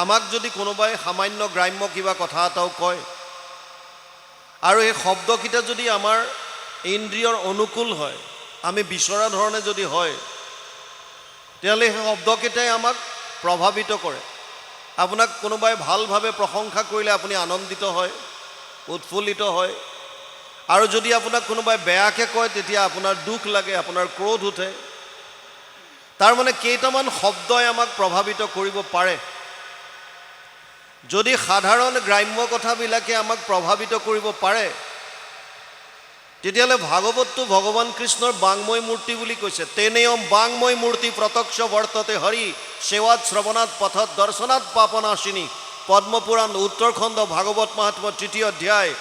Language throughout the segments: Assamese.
আমাক যদি কোনোবাই সামান্য গ্ৰাম্য কিবা কথা এটাও কয় আৰু এই শব্দকেইটা যদি আমাৰ ইন্দ্ৰিয়ৰ অনুকূল হয়, আমি বিচৰা ধৰণে যদি হয়, তেতিয়াহ'লে সেই শব্দকেইটাই আমাক প্ৰভাৱিত কৰে। আপোনাক কোনোবাই ভালভাৱে প্ৰশংসা কৰিলে আপুনি আনন্দিত হয়, উৎফুল্লিত হয়, আৰু যদি আপোনাক কোনোবাই বেয়াকৈ কয় তেতিয়া আপোনাৰ দুখ লাগে, আপোনাৰ ক্ৰোধ উঠে। তাৰমানে কেইটামান শব্দই আমাক প্ৰভাৱিত কৰিব পাৰে। যদি সাধাৰণ গ্ৰাম্য কথাবিলাকে আমাক প্ৰভাৱিত কৰিব পাৰে, তেতিয়াহ'লে ভাগৱতটো ভগৱান কৃষ্ণৰ বাংময় মূৰ্তি বুলি কৈছে। তেনেয়ম বাংময় মূৰ্তি প্ৰত্যক্ষ বৰ্ততে হৰি সেৱাত শ্ৰৱণাত পথত দৰ্শনাত পাপনাশিনী। পদ্মপুৰাণ উত্তৰখণ্ড ভাগৱত মাহাত্ম্য ৩য় অধ্যায়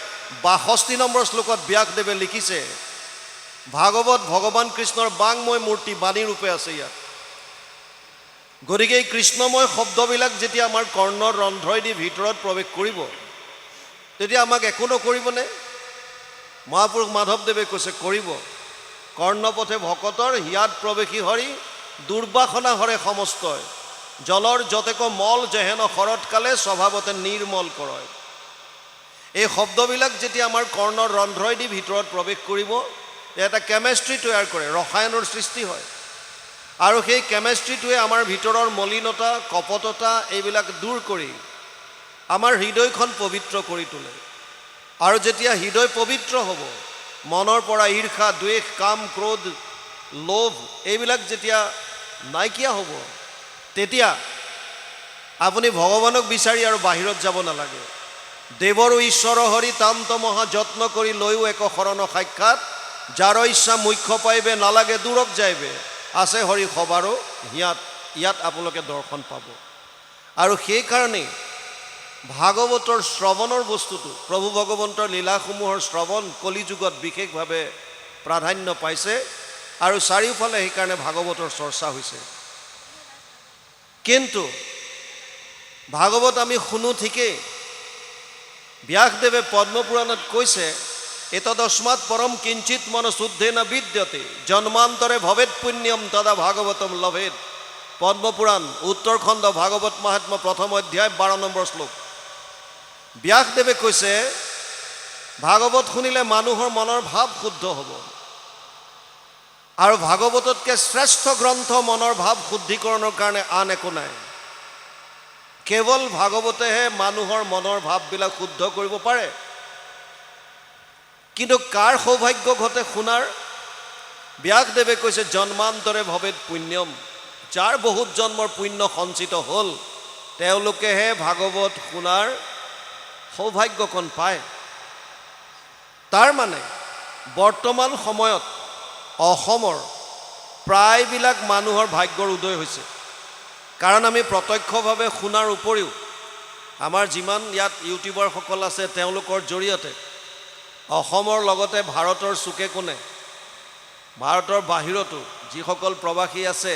৬২ নম্বৰ শ্লোকত ব্যাসদেৱে লিখিছে, ভাগৱত ভগৱান কৃষ্ণৰ বাংময় মূৰ্তি বাণী ৰূপে আছে ইয়াত। গতিকে এই কৃষ্ণময় শব্দবিলাক যেতিয়া আমাৰ কৰ্ণৰ ৰন্ধ্ৰইদি ভিতৰত প্ৰৱেশ কৰিব, তেতিয়া আমাক একো নকৰিবনে? মহাপুৰুষ মাধৱদেৱে কৈছে কৰিব। কৰ্ণপথে ভকতৰ হিয়াত প্ৰৱেশী হৰি দুৰ্বাসনা হৰে সমস্তই। জলৰ যতেক মল যেহেন শৰৎকালে স্বভাৱতে নিৰ্মল কৰয়। এই শব্দবিলাক যেতিয়া আমাৰ কৰ্ণৰ ৰন্ধ্ৰইদি ভিতৰত প্ৰৱেশ কৰিব, এটা কেমেষ্ট্ৰি তৈয়াৰ কৰে, ৰসায়নৰ সৃষ্টি হয়। আৰু সেই কেমেষ্ট্ৰিটোৱে আমাৰ ভিতৰৰ মলিনতা, কপটতা এইবিলাক দূৰ কৰি আমাৰ হৃদয়খন পবিত্ৰ কৰি তোলে। আৰু যেতিয়া হৃদয় পবিত্ৰ হ'ব, মনৰ পৰা ঈৰ্ষা, দ্বেষ, কাম, ক্ৰোধ, লোভ এইবিলাক যেতিয়া নাইকিয়া হ'ব, তেতিয়া আপুনি ভগৱানক বিচাৰি আৰু বাহিৰত যাব নালাগে। দেৱৰো ঈশ্বৰ হৰি তান্ত মহা যত্ন কৰি লৈও এক শৰণ সাক্ষাৎ। যাৰ ইচ্ছা মুখ্য পাইবে নালাগে দূৰক যাইবে। আছে হৰি সবাৰো ইয়াত আপোনালোকে দৰ্শন পাব। আৰু সেইকাৰণেই ভাগৱতৰ শ্ৰৱণৰ বস্তুটো, প্ৰভু ভগৱন্তৰ লীলাসমূহৰ শ্ৰৱণ কলিযুগত বিশেষভাৱে প্ৰাধান্য পাইছে আৰু চাৰিওফালে সেইকাৰণে ভাগৱতৰ চৰ্চা হৈছে। কিন্তু ভাগৱত আমি শুনো ঠিকেই, ব্যাসদেৱে পদ্মপুৰাণত কৈছে, এতদস্মাৎ পৰম কিঞ্চিত মন শুদ্ধেন বিদ্যতে জন্মান্তৰে ভৱেৎ পুণ্যম তদা ভাগৱতম লভেৎ। পদ্মপুৰাণ উত্তৰখণ্ড ভাগৱত মাহাত্ম্য ১ম অধ্যায় ১২ নম্বৰ শ্লোক। ব্যাসদেৱে কৈছে, ভাগৱত শুনিলে মানুহৰ মনৰ ভাৱ শুদ্ধ হ'ব। আৰু ভাগৱততকৈ শ্ৰেষ্ঠ গ্ৰন্থ মনৰ ভাৱ শুদ্ধিকৰণৰ কাৰণে আন একো নাই। কেৱল ভাগৱতেহে মানুহৰ মনৰ ভাৱবিলাক শুদ্ধ কৰিব পাৰে। কিন্তু কাৰ সৌভাগ্য ঘটে শুনাৰ? ব্যাসদেৱে কৈছে, জন্মান্তৰে ভৱেৎ পুণ্যম। যাৰ বহুত জন্মৰ পুণ্য সঞ্চিত হ'ল, তেওঁলোকেহে ভাগৱত শুনাৰ সৌভাগ্যকণ পায়। তাৰ মানে বৰ্তমান সময়ত অসমৰ প্ৰায়বিলাক মানুহৰ ভাগ্যৰ উদয় হৈছে। কাৰণ আমি প্ৰত্যক্ষভাৱে শুনাৰ উপৰিও আমাৰ যিমান ইয়াত ইউটিউবাৰসকল আছে, তেওঁলোকৰ জৰিয়তে অসমৰ লগতে ভাৰতৰ চুকে কোণে, ভাৰতৰ বাহিৰতো যিসকল প্ৰৱাসী আছে,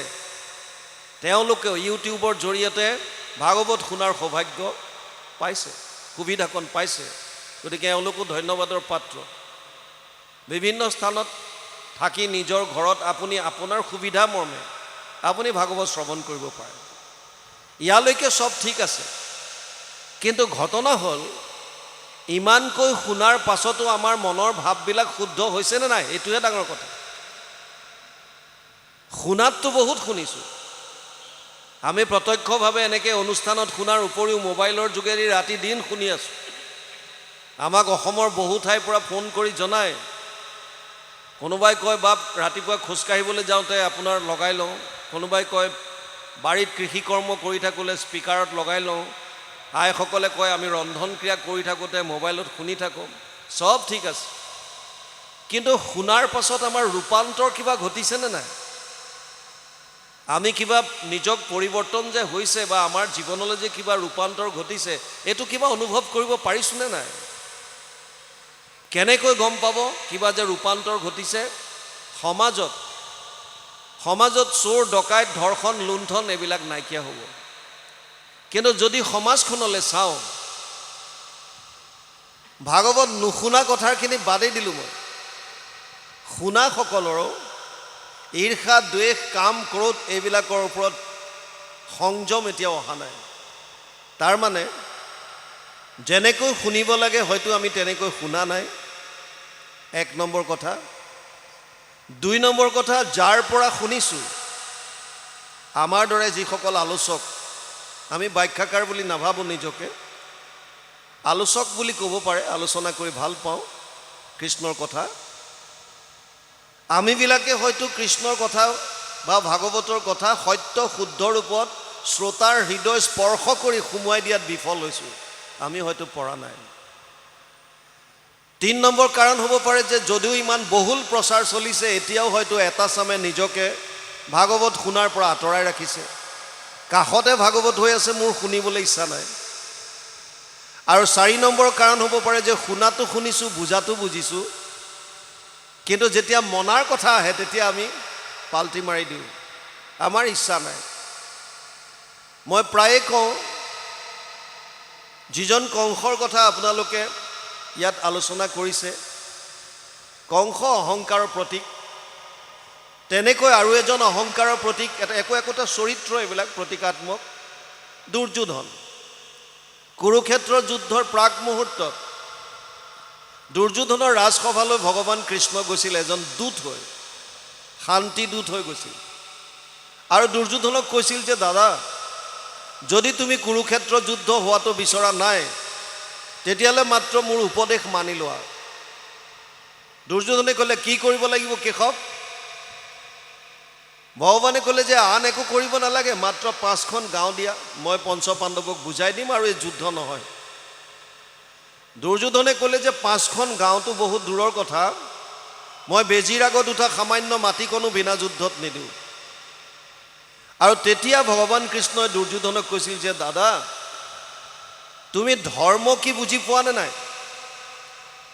তেওঁলোকেও ইউটিউবৰ জৰিয়তে ভাগৱত শুনাৰ সৌভাগ্য পাইছে, সুবিধাকণ পাইছে। গতিকে এওঁলোকো ধন্যবাদৰ পাত্ৰ। বিভিন্ন স্থানত থাকি নিজৰ ঘৰত আপুনি আপোনাৰ সুবিধা মৰ্মে আপুনি ভাগৱত শ্ৰৱণ কৰিব পাৰে। ইয়ালৈকে চব ঠিক আছে, কিন্তু ঘটনা হ'ল ইমানকৈ শুনাৰ পাছতো আমাৰ মনৰ ভাৱবিলাক শুদ্ধ হৈছেনে নাই, এইটোহে ডাঙৰ কথা। শুনাততো বহুত শুনিছোঁ, আমি প্ৰত্যক্ষভাৱে এনেকৈ অনুষ্ঠানত শুনাৰ উপৰিও মোবাইলৰ যোগেদি ৰাতি দিন শুনি আছোঁ। আমাক অসমৰ বহু ঠাইৰ পৰা ফোন কৰি জনায়, কোনোবাই কয় বাপ ৰাতিপুৱা খোজকাঢ়িবলৈ যাওঁতে আপোনাৰ লগাই লওঁ, কোনোবাই কয় বাৰীত কৃষি কৰ্ম কৰি থাকোঁতে স্পীকাৰত লগাই লওঁ, আইসকলে কয় আমি ৰন্ধন ক্ৰিয়া কৰি থাকোঁতে মোবাইলত শুনি থাকোঁ। চব ঠিক আছে, কিন্তু শুনাৰ পাছত আমাৰ ৰূপান্তৰ কিবা ঘটিছেনে নাই? আমি কিবা নিজক পৰিৱৰ্তন যে হৈছে বা আমাৰ জীৱনলৈ যে কিবা ৰূপান্তৰ ঘটিছে, এইটো কিবা অনুভৱ কৰিব পাৰিছোঁনে নাই? কেনেকৈ গম পাব কিবা যে ৰূপান্তৰ ঘটিছে? সমাজত চোৰ, ডকাইত, ধৰ্ষণ, লুণ্ঠন এইবিলাক নাইকিয়া হ'ব। কিন্তু যদি সমাজখনলৈ চাওঁ, ভাগৱত নুশুনা কথাখিনি বাদেই দিলোঁ মই, শুনাসকলৰো ঈৰ্ষা, দ্বেষ, কাম, ক্ৰোধ এইবিলাকৰ ওপৰত সংযম এতিয়াও অহা নাই। তাৰ মানে যেনেকৈ শুনিব লাগে হয়তো আমি তেনেকৈ শুনা নাই, 1 নম্বৰ কথা। 2 নম্বৰ কথা, যাৰ পৰা শুনিছোঁ, আমাৰ দৰে যিসকল আলোচক, আমি ব্যাখ্যাকাৰ বুলি নাভাবোঁ নিজকে, আলোচক বুলি ক'ব পাৰে, আলোচনা কৰি ভাল পাওঁ কৃষ্ণৰ কথা। আমিবিলাকে হয়তো কৃষ্ণৰ কথা বা ভাগৱতৰ কথা সত্য শুদ্ধ ৰূপত শ্ৰোতাৰ হৃদয় স্পৰ্শ কৰি সুমুৱাই দিয়াত বিফল হৈছোঁ, আমি হয়তো পৰা নাই। 3 নম্বৰ কাৰণ হ'ব পাৰে যে যদিও ইমান বহুল প্ৰচাৰ চলিছে, এতিয়াও হয়তো এটা চামে নিজকে ভাগৱত শুনাৰ পৰা আঁতৰাই ৰাখিছে। কাষতে ভাগৱত হৈ আছে, মোৰ শুনিবলৈ ইচ্ছা নাই। আৰু 4 নম্বৰ কাৰণ হ'ব পাৰে যে শুনাটো শুনিছোঁ, বুজাটো বুজিছোঁ, কিন্তু যেতিয়া মনাৰ কথা আহে তেতিয়া আমি পাল্টি মাৰি দিওঁ, আমাৰ ইচ্ছা নাই। মই প্ৰায়ে কওঁ, যিজন কংসৰ কথা আপোনালোকে ইয়াত আলোচনা কৰিছে, কংস অহংকাৰৰ প্ৰতীক, তেনেকৈ আৰু এজন অহংকাৰৰ প্ৰতীক, একোটা চৰিত্ৰ, এইবিলাক প্ৰতীকাত্মক, দুৰ্যোধন। কুৰুক্ষেত্ৰৰ যুদ্ধৰ প্ৰাক মুহূৰ্তত দুৰ্যোধনৰ ৰাজসভালৈ ভগৱান কৃষ্ণ গৈছিল এজন দূত হৈ, শান্তি দূত হৈ গৈছিল। আৰু দুৰ্যোধনক কৈছিল যে দাদা, যদি তুমি কুৰুক্ষেত্ৰ যুদ্ধ হোৱাটো বিচৰা নাই, তেতিয়াহ'লে মাত্ৰ মোৰ উপদেশ মানি লোৱা। দুৰ্যোধনে ক'লে, কি কৰিব লাগিব কেশৱ? ভগৱানে ক'লে যে আন একো কৰিব নালাগে, মাত্ৰ 5খন গাঁও দিয়া, মই পঞ্চ পাণ্ডৱক বুজাই দিম আৰু এই যুদ্ধ নহয়। দুৰ্যোধনে ক'লে যে 5খন গাঁওটো বহুত দূৰৰ কথা, মই বেজীৰ আগত উঠা সামান্য মাটিকণো বিনা যুদ্ধত নিদিওঁ। আৰু তেতিয়া ভগৱান কৃষ্ণই দুৰ্যোধনক কৈছিল যে দাদা, তুমি ধৰ্ম কি বুজি পোৱা নে নাই?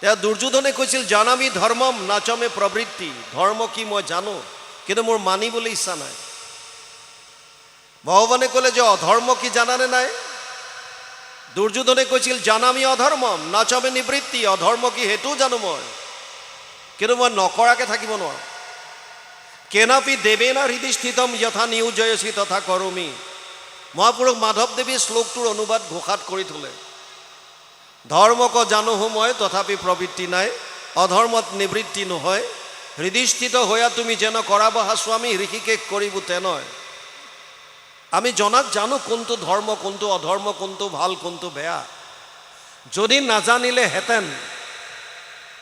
তেওঁ দুৰ্যোধনে কৈছিল, জানামি ধৰ্মম নাচমে প্ৰবৃত্তি, ধৰ্ম কি মই জানো, কিন্তু মোৰ মানিবলৈ ইচ্ছা নাই। ভগৱানে ক'লে যে অধৰ্ম কি জানানে নাই? দুৰ্যোধনে কৈছিল, জানামি অধৰ্মম নাচমে নিবৃত্তি, অধৰ্ম কি সেইটোও জানো মই, কিন্তু মই নকৰাকৈ থাকিব নোৱাৰোঁ। কেনাপি দেৱেনা হৃদি স্থিতম যথা নিয়োজয়সী তথা কৰোমি। মহাপুৰুষ মাধৱদেৱী শ্লোকটোৰ অনুবাদ ঘোষাত কৰি থলে, ধৰ্মক জানো মই তথাপি প্ৰবৃত্তি নাই, অধৰ্মত নিবৃত্তি নহয়, হৃদিস্থিত হৈয়া তুমি যেন কৰাবহা স্বামী, ঋষিকেশ কৰিব তেনেয়। আমি জনাত জানো কোনটো ধৰ্ম, কোনটো অধৰ্ম, কোনটো ভাল, কোনটো বেয়া। যদি নাজানিলেহেঁতেন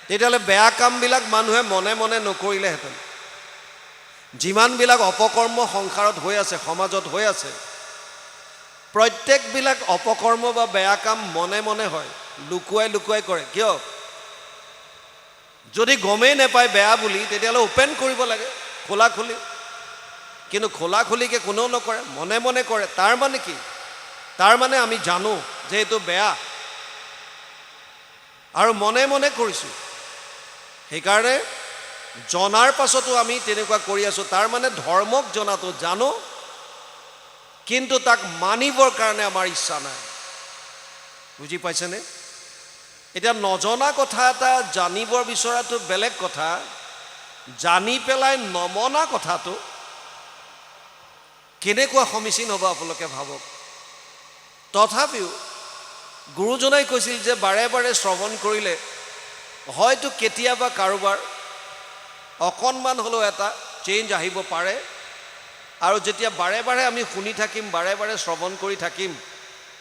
তেতিয়াহ'লে বেয়া কামবিলাক মানুহে মনে মনে নকৰিলেহেঁতেন। যিমানবিলাক অপকৰ্ম সংসাৰত হৈ আছে, সমাজত হৈ আছে, প্ৰত্যেকবিলাক অপকৰ্ম বা বেয়া কাম মনে মনে হয়, লুকুৱাই লুকুৱাই কৰে। কিয়? যদি গমেই নাপায় বেয়া বুলি, তেতিয়াহ'লে ওপেন কৰিব লাগে, খোলা খুলি। কিন্তু খোলা খুলিকে কোনেও নকৰে, মনে মনে কৰে। তাৰ মানে কি? তাৰ মানে আমি জানো যে এইটো বেয়া আৰু মনে মনে কৰিছোঁ, সেইকাৰণে জনাৰ পাছতো আমি তেনেকুৱা কৰি আছোঁ। তাৰ মানে ধৰ্মক জনাটো জানো, কিন্তু তাক মানিবৰ কাৰণে আমাৰ ইচ্ছা নাই। বুজি পাইছেনে? এতিয়া নজনা কথা এটা জানিবৰ বিচৰাটো বেলেগ কথা, জানি পেলাই নমনা কথাটো কেনেকুৱা সমীচীন হ'ব আপোনালোকে ভাবক। তথাপিও গুৰুজনাই কৈছিল যে বাৰে বাৰে শ্ৰৱণ কৰিলে হয়তো কেতিয়াবা কাৰোবাৰ অকণমান হ'লেও এটা চেঞ্জ আহিব পাৰে। আৰু যেতিয়া বাৰে বাৰে আমি শুনি থাকিম, বাৰে বাৰে শ্ৰৱণ কৰি থাকিম,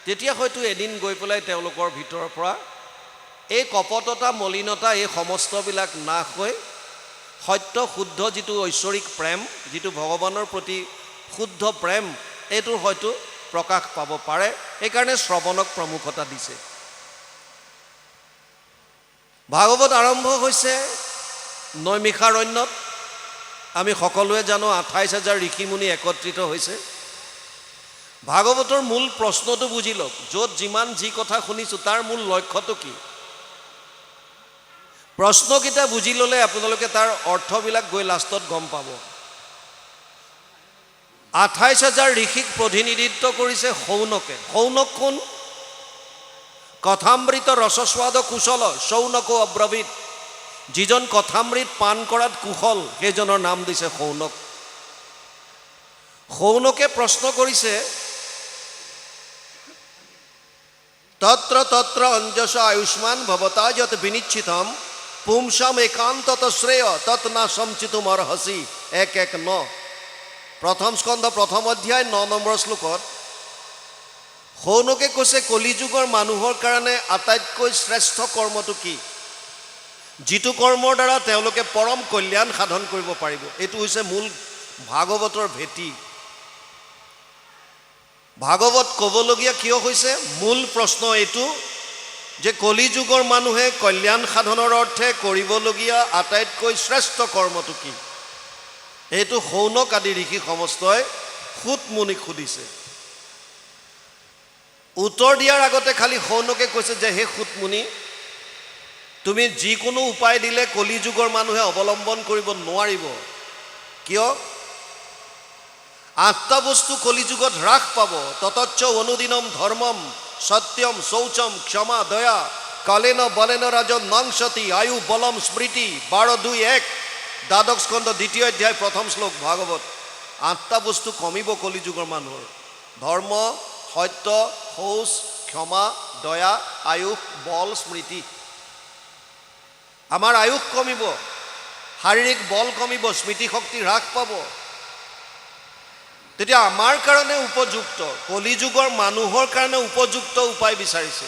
তেতিয়া হয়তো এদিন গৈ পেলাই তেওঁলোকৰ ভিতৰৰ পৰা এই কপটতা, মলিনতা, এই সমস্তবিলাক নাশ হৈ সত্য শুদ্ধ যিটো ঐশ্বৰিক প্ৰেম, যিটো ভগৱানৰ প্ৰতি শুদ্ধ প্ৰেম, এইটোৰ হয়তো প্ৰকাশ পাব পাৰে। সেইকাৰণে শ্ৰৱণক প্ৰমুখতা দিছে। ভাগৱত আৰম্ভ হৈছে নৈমিষাৰণ্যত। আমি সকলোৱে জানো 28,000 ঋষিমুনি একত্ৰিত হৈছে। ভাগৱতৰ মূল প্ৰশ্নটো বুজি লওক, য'ত যিমান যি কথা শুনিছোঁ তাৰ মূল লক্ষ্যটো কি? প্ৰশ্নকেইটা বুজি ল'লে আপোনালোকে তাৰ অৰ্থবিলাক গৈ লাষ্টত গম পাব। 28,000 ঋষিক প্ৰতিনিধিত্ব কৰিছে শৌনকে। শৌনক কোন? কথামৃত ৰসস্বাদ কুশল শৌনকো অব্ৰবীত। যিজন কথামৃত পান কৰাত কুশল, সেইজনৰ নাম দিছে শৌনক। শৌনকে প্ৰশ্ন কৰিছে তত্ৰ তত্ৰ অঞ্জস আয়ুষ্মান ভবতা যত বিনিচ্ছিতম পুংসাম একান্তত শ্ৰেয় তৎ না সমচিতুম অৰ্হসি 1:1-9 প্ৰথম স্কন্ধ প্ৰথম অধ্যায় 9 নম্বৰ শ্লোকত সৌনকে কৈছে কলিযুগৰ মানুহৰ কাৰণে আটাইতকৈ শ্ৰেষ্ঠ কৰ্মটো কি, যিটো কৰ্মৰ দ্বাৰা তেওঁলোকে পৰম কল্যাণ সাধন কৰিব পাৰিব। এইটো হৈছে মূল ভাগৱতৰ ভেটি। ভাগৱত ক'বলগীয়া কিয় হৈছে, মূল প্ৰশ্ন এইটো যে কলিযুগৰ মানুহে কল্যাণ সাধনৰ অৰ্থে কৰিবলগীয়া আটাইতকৈ শ্ৰেষ্ঠ কৰ্মটো কি। এইটো সৌনক আদি ঋষি সমস্তই সুত মুনিক সুধিছে। উত্তৰ দিয়াৰ আগতে খালি সৌনকে কৈছে যে হে সুত মুনি, তুমি যিকোনো উপায় দিলে কলিযুগৰ মানুহে অৱলম্বন কৰিব নোৱাৰিব। কিয়? 8টা বস্তু কলিযুগত হ্ৰাস পাব। ততচ্চ অনুদিনম ধৰ্মম সত্যম শৌচম ক্ষমা দয়া কালেন বলেন ৰাজন নংসতি আয়ু বলম স্মৃতি 12:2-1 দ্বাদশ স্কন্ধ 2য় অধ্যায় 1ম শ্লোক ভাগৱত। 8টা বস্তু কমিব কলিযুগৰ মানুহৰ, ধৰ্ম, সত্য, শৌচ, ক্ষমা, দয়া, আয়ুস, বল, স্মৃতি। আমাৰ আয়ুস কমিব, শাৰীৰিক বল কমিব, স্মৃতি শক্তি হ্ৰাস পাব। তেতিয়া আমাৰ কাৰণে উপযুক্ত, কলিযুগৰ মানুহৰ কাৰণে উপযুক্ত উপায় বিচাৰিছে।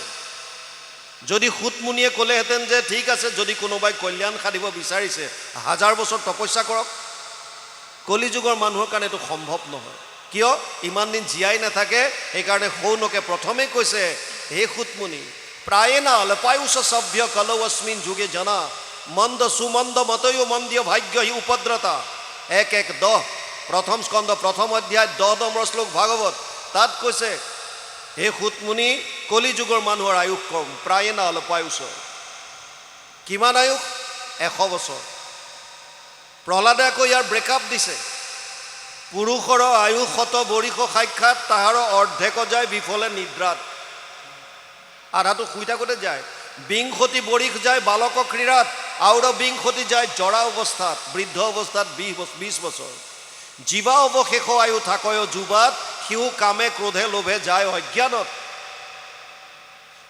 যদি সুত মুনিয়ে ক'লেহেঁতেন যে ঠিক আছে, যদি কোনোবাই কল্যাণ সাধিব বিচাৰিছে 1000 বছৰ তপস্যা কৰক, কলিযুগৰ মানুহৰ কাৰণে এইটো সম্ভৱ নহয়। কিয়? ইমান দিন জীয়াই নাথাকে। সেইকাৰণে সৌনকে প্ৰথমে কৈছে হে সুত মুনি, প্ৰায়েনা অলপায়ুষ সভ্য কলৌ অস্মিন যুগে জনা মন্দ সুমন্দ মতয়ো মন্দীয় ভাগ্য হি উপদ্ৰতা 1:1-10 প্ৰথম স্কন্ধ প্ৰথম অধ্যায় 10 নম্বৰ শ্লোক ভাগৱত। তাত কৈছে হে সুত মুনি, কলিযুগৰ মানুহৰ আয়ুস কম, প্ৰায়েনা অলপায়ুষ। কিমান আয়ুস? 100 বছৰ। প্ৰহ্লাদে আকৌ ইয়াৰ ব্ৰেকআপ দিছে, পুৰুষৰ আয়ুস শত বৰিষ সাক্ষাৎ তাহাৰ অৰ্ধেক যায় বিফলে নিদ্ৰাত। আধাটো শুই থাকোঁতে যায়। বিংশতি বৰিষ যায় বালক ক্ৰীড়াত, আৰু বিংশতি যায় জৰা অৱস্থাত, বৃদ্ধ অৱস্থাত 20 বছৰ। জীৱা অৱশেষ আয়ু থাকয় যুৱাত, সিও কামে ক্ৰোধে লোভে যায় অজ্ঞানত।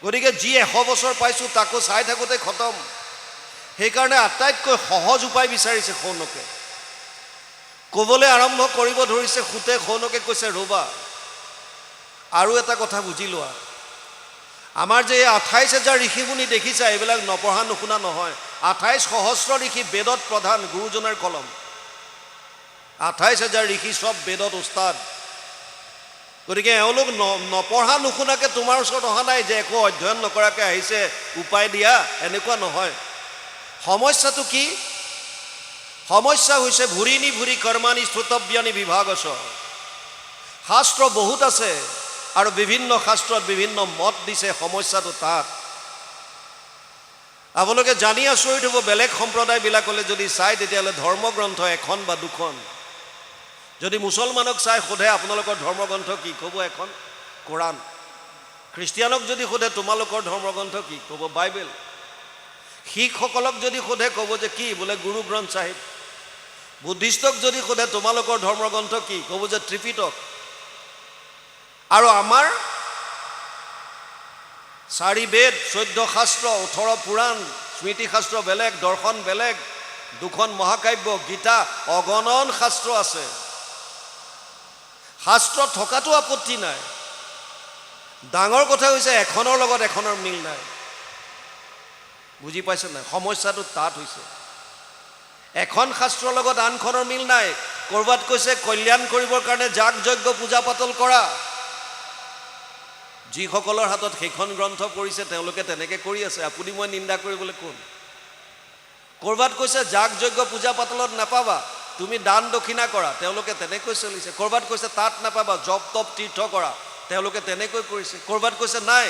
গতিকে যি 100 বছৰ পাইছোঁ তাকো চাই থাকোঁতে খতম। সেইকাৰণে আটাইতকৈ সহজ উপায় বিচাৰিছে সৌনকে। ক'বলৈ আৰম্ভ কৰিব ধৰিছে সুতে। সৌনকে কৈছে ৰ'বা, আৰু এটা কথা বুজি লোৱা, আমাৰ যে 28,000 ঋষি মুনি দেখিছা, এইবিলাক নপঢ়া নুশুনা নহয়। 28 সহস্ৰ ঋষি, বেদত প্ৰধান, গুৰুজনাৰ কলম। 28,000 ঋষি চব বেদত উস্তাদ। গতিকে এওঁলোক নপঢ়া নুশুনাকৈ তোমাৰ ওচৰত অহা নাই যে একো অধ্যয়ন নকৰাকৈ আহিছে উপায় দিয়া, এনেকুৱা নহয়। সমস্যাটো কি? সমস্যা হৈছে ভুৰিনি ভুৰি কৰ্মানি শ্ৰুতব্যানি বিভাগছ। শাস্ত্ৰ বহুত আছে আৰু বিভিন্ন শাস্ত্ৰত বিভিন্ন মত দিছে। সমস্যাটো তাত। আপোনালোকে জানি আচৰিত হ'ব, বেলেগ সম্প্ৰদায়বিলাকলৈ যদি চাই তেতিয়াহ'লে ধৰ্মগ্ৰন্থ 1খন বা 2খন। যদি মুছলমানক চাই সোধে আপোনালোকৰ ধৰ্মগ্ৰন্থ কি, ক'ব 1খন কোৰাণ। খ্ৰীষ্টিয়ানক যদি সোধে তোমালোকৰ ধৰ্মগ্ৰন্থ কি, ক'ব বাইবেল। শিখসকলক যদি সোধে ক'ব যে কি, বোলে গুৰু গ্ৰন্থ চাহিব। বুদ্ধিষ্টক যদি সোধে তোমালোকৰ ধৰ্মগ্ৰন্থ কি, ক'ব যে ত্ৰিপিটক। আৰু আমাৰ 4 বেদ, 14 শাস্ত্ৰ, 18 পুৰাণ, স্মৃতি শাস্ত্ৰ বেলেগ, দৰ্শন বেলেগ, 2খন মহাকাব্য, গীতা, অগণন শাস্ত্ৰ আছে। শাস্ত্ৰ থকাটো আপত্তি নাই। ডাঙৰ কথা হৈছে এখনৰ লগত এখনৰ মিল নাই। বুজি পাইছে নাই? সমস্যাটো তাত হৈছে এখন শাস্ত্ৰৰ লগত আনখনৰ মিল নাই। ক'ৰবাত কৈছে কল্যাণ কৰিবৰ কাৰণে যাগ যজ্ঞ পূজা পাতল কৰা। যিসকলৰ হাতত সেইখন গ্ৰন্থ পৰিছে তেওঁলোকে তেনেকৈ কৰি আছে, আপুনি মই নিন্দা কৰিবলৈ কোন? ক'ৰবাত কৈছে যাগ যজ্ঞ পূজা পাতলত নাপাবা, তুমি দান দক্ষিণা কৰা, তেওঁলোকে তেনেকৈ চলিছে। ক'ৰবাত কৈছে তাত নাপাবা, জপ তপ তীৰ্থ কৰা, তেওঁলোকে তেনেকৈ কৰিছে। ক'ৰবাত কৈছে নাই,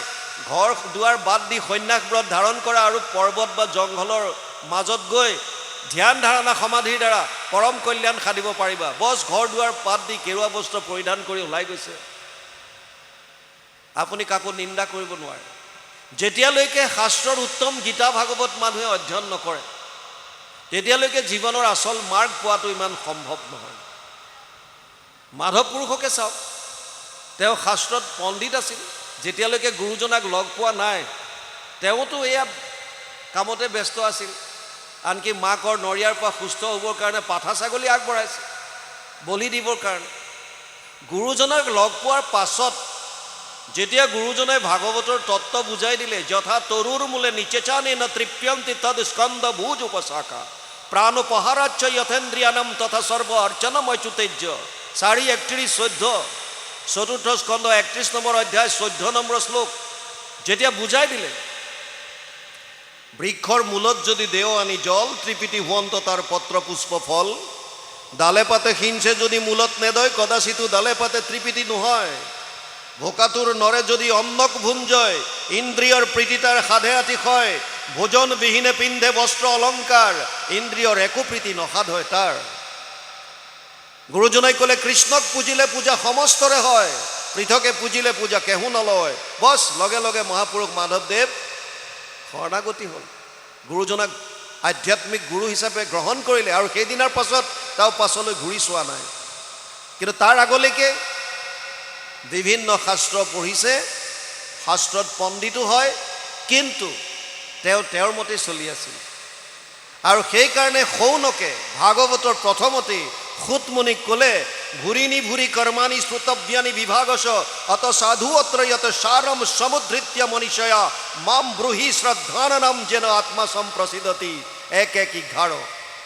ঘৰ দুৱাৰ বাদ দি সন্ন্যাস ব্ৰত ধাৰণ কৰা আৰু পৰ্বত বা জংঘলৰ মাজত গৈ ধ্যান ধাৰণা সমাধিৰ দ্বাৰা পৰম কল্যাণ সাধিব পাৰিবা। বছ ঘৰ দুৱাৰ বাদ দি কেৰুৱা বস্ত্ৰ পৰিধান কৰি ওলাই গৈছে। আপুনি কাকো নিন্দা কৰিব নোৱাৰে। যেতিয়ালৈকে শাস্ত্ৰৰ উত্তম গীতা ভাগৱত মানুহে অধ্যয়ন নকৰে তেতিয়ালৈকে জীৱনৰ আচল মাৰ্গ পোৱাটো ইমান সম্ভৱ নহয়। মাধৱ পুৰুষকে চাওক, তেওঁ শাস্ত্ৰত পণ্ডিত আছিল, যেতিয়ালৈকে গুৰুজনাক লগ পোৱা নাই তেওঁতো এয়া কামতে ব্যস্ত আছিল। আনকি মাকৰ নৰিয়াৰ পৰা সুস্থ হ'বৰ কাৰণে পাঠা ছাগলী আগবঢ়াইছে বলি দিবৰ কাৰণে। গুৰুজনাক লগ পোৱাৰ পাছত যেতিয়া গুৰুজনাই ভাগৱতৰ তত্ত্ব বুজাই দিলে, যথা তৰুৰ মূলে নিচেচানে ন তৃপ্যন্তি তদ স্কন্দ ভুজ উপশাখা প্ৰাণোপহাৰাচ্য যথেন্দ্ৰিয়ানম তথা সৰ্ব অৰ্চনম অচ্যুতেজ্য 4:31-14 চতুৰ্থ স্কন্ধ 31 নম্বৰ অধ্যায় 14 নম্বৰ শ্লোক যেতিয়া বুজাই দিলে, বৃক্ষৰ মূলত যদি দেও আনি জল ত্ৰিপিটি হুৱন্ত তাৰ পত্ৰ পুষ্প ফল, ডালে পাতে সিঞ্চে যদি মূলত নেদয় কদাচিতো ডালে পাতে ত্ৰিপিটি নহয়, ভোকাতুৰ নৰে যদি অন্নক ভুঞ্জয় ইন্দ্ৰিয়ৰ প্ৰীতি তাৰ সাধে আতিশয়, ভোজন বিহীনে পিন্ধে বস্ত্ৰ অলংকাৰ ইন্দ্ৰিয়ৰ একো প্ৰীতি নসাধ হয় তাৰ। গুৰুজনাই ক'লে কৃষ্ণক পুজিলে পূজা সমস্তৰে হয়, পৃথকে পুজিলে পূজা কেহু নলয়। বছ লগে লগে মহাপুৰুষ মাধৱদেৱ শৰণাগতি হ'ল, গুৰুজনাক আধ্যাত্মিক গুৰু হিচাপে গ্ৰহণ কৰিলে আৰু সেইদিনাৰ পাছত তেওঁ পাছলৈ ঘূৰি চোৱা নাই। কিন্তু তাৰ আগলৈকে বিভিন্ন শাস্ত্ৰ পঢ়িছে, শাস্ত্ৰত পণ্ডিতো হয়, কিন্তু তেওঁ তেওঁৰ মতে চলি আছিল। আৰু সেইকাৰণে শৌনকে ভাগৱতৰ প্ৰথমতেই সুতমুনিক ক'লে ভুৰিনি ভুৰি কৰ্মাণি শ্ৰুতব্যানি বিভাগশ অত সাধু অত্ৰ যত সাৰম সমুদ্ধৃত্য মনীষয়া মাম ব্ৰুহি শ্ৰদ্ধাননম যেন আত্মা সম্প্ৰসিদ্ধতি 1:11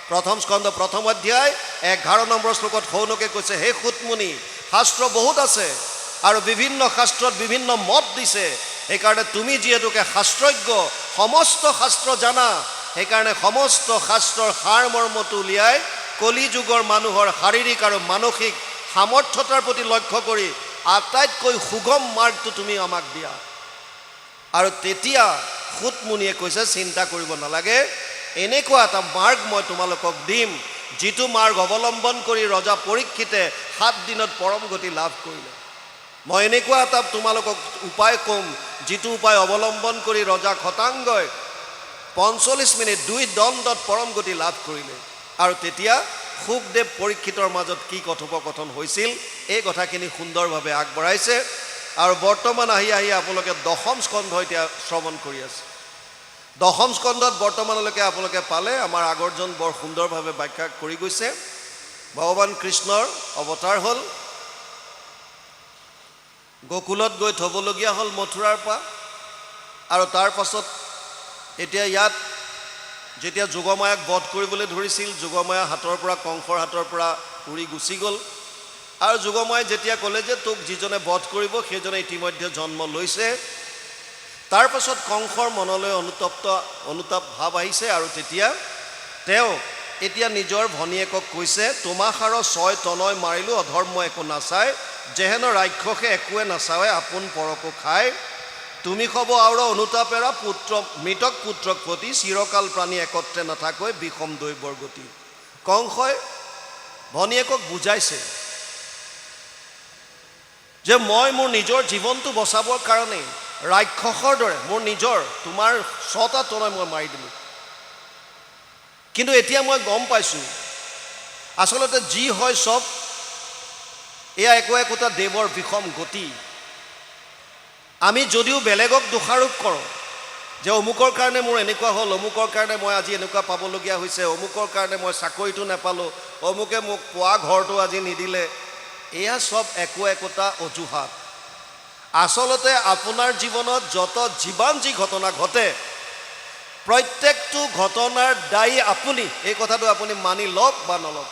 প্ৰথম স্কন্ধ প্ৰথম অধ্যায় 11 নম্বৰ শ্লোকত শৌনকে কৈছে, হে সুতমুনি, শাস্ত্ৰ বহুত আছে আৰু বিভিন্ন শাস্ত্ৰত বিভিন্ন মত দিছে, সেইকাৰণে তুমি যিহেতুকে শাস্ত্ৰজ্ঞ, সমস্ত শাস্ত্ৰ জানা, সেইকাৰণে সমস্ত শাস্ত্ৰৰ সাৰ মৰ্মটো উলিয়াই কলি যুগৰ মানুহৰ শাৰীৰিক আৰু মানসিক সামৰ্থ্যতাৰ প্ৰতি লক্ষ্য কৰি আটাইতকৈ সুগম মাৰ্গটো তুমি আমাক দিয়া। আৰু তেতিয়া সুতমুনিয়ে কৈছে, চিন্তা কৰিব নালাগে, এনেকুৱা এটা মাৰ্গ মই তোমালোকক দিম যিটো মাৰ্গ অৱলম্বন কৰি ৰজা পৰীক্ষিতে 7 দিনত পৰম গতি লাভ কৰিলে। মই এনেকুৱা এটা তোমালোকক উপায় ক'ম যিটো উপায় অৱলম্বন কৰি ৰজা খটাংগই 45 মিনিট 2 দণ্ডত পৰম গতি লাভ কৰিলে। আৰু তেতিয়া সুখদেৱ পৰীক্ষিতৰ মাজত কি কথোপকথন হৈছিল এই কথাখিনি সুন্দৰভাৱে আগবঢ়াইছে। আৰু বৰ্তমান আহি আপোনালোকে দশম স্কন্ধ এতিয়া শ্ৰৱণ কৰি আছে। দশম স্কন্ধত বৰ্তমানলৈকে আপোনালোকে পালে, আমাৰ আগৰজন বৰ সুন্দৰভাৱে ব্যাখ্যা কৰি গৈছে। ভগৱান কৃষ্ণৰ অৱতাৰ হ'ল, গোকুলত গৈ থ'বলগীয়া হ'ল মথুৰাৰ পৰা, আৰু তাৰ পাছত এতিয়া ইয়াত যেতিয়া যোগমায়াক বধ কৰিবলৈ ধৰিছিল, যোগমায়া হাতৰ পৰা কংসৰ হাতৰ পৰা উৰি গুচি গ'ল। আৰু যোগমায়াই যেতিয়া ক'লে যে তোক যিজনে বধ কৰিব সেইজনে ইতিমধ্যে জন্ম লৈছে, তাৰ পাছত কংসৰ মনলৈ অনুতাপ ভাৱ আহিছে, আৰু তেতিয়া তেওঁ এতিয়া নিজৰ ভনীয়েকক কৈছে, তোমাষাৰ 6 তনয় মাৰিলোঁ অধৰ্ম একো নাচায়, যেহেন ৰাক্ষসে একোৱে নাচাৱে আপোন পৰকো খায়, তুমি খব আৰু অনুতাপেৰা পুত্ৰ মৃতক পুত্ৰক প্ৰতি চিৰকাল প্ৰাণী একত্ৰে নাথাকৈ বিষম দৈৱৰ গতি। কংসই ভনীয়েকক বুজাইছে যে মই মোৰ নিজৰ জীৱনটো বচাবৰ কাৰণে ৰাক্ষসৰ দৰে মোৰ নিজৰ তোমাৰ 6টা তনয় মই মাৰি দিলোঁ, কিন্তু এতিয়া মই গম পাইছোঁ আচলতে যি হয় চব এয়া একোটা দেৱৰ বিষম গতি। আমি যদিও বেলেগক দোষাৰোপ কৰোঁ যে অমুকৰ কাৰণে মোৰ এনেকুৱা হ'ল, অমুকৰ কাৰণে মই আজি এনেকুৱা পাবলগীয়া হৈছে, অমুকৰ কাৰণে মই চাকৰিটো নাপালোঁ, অমুকে মোক পোৱা ঘৰটো আজি নিদিলে, এয়া চব একোটা অজুহাত। আচলতে আপোনাৰ জীৱনত যি ঘটনা ঘটে প্ৰত্যেকটো ঘটনাৰ দায়ী আপুনি, এই কথাটো আপুনি মানি লওক বা নলওক।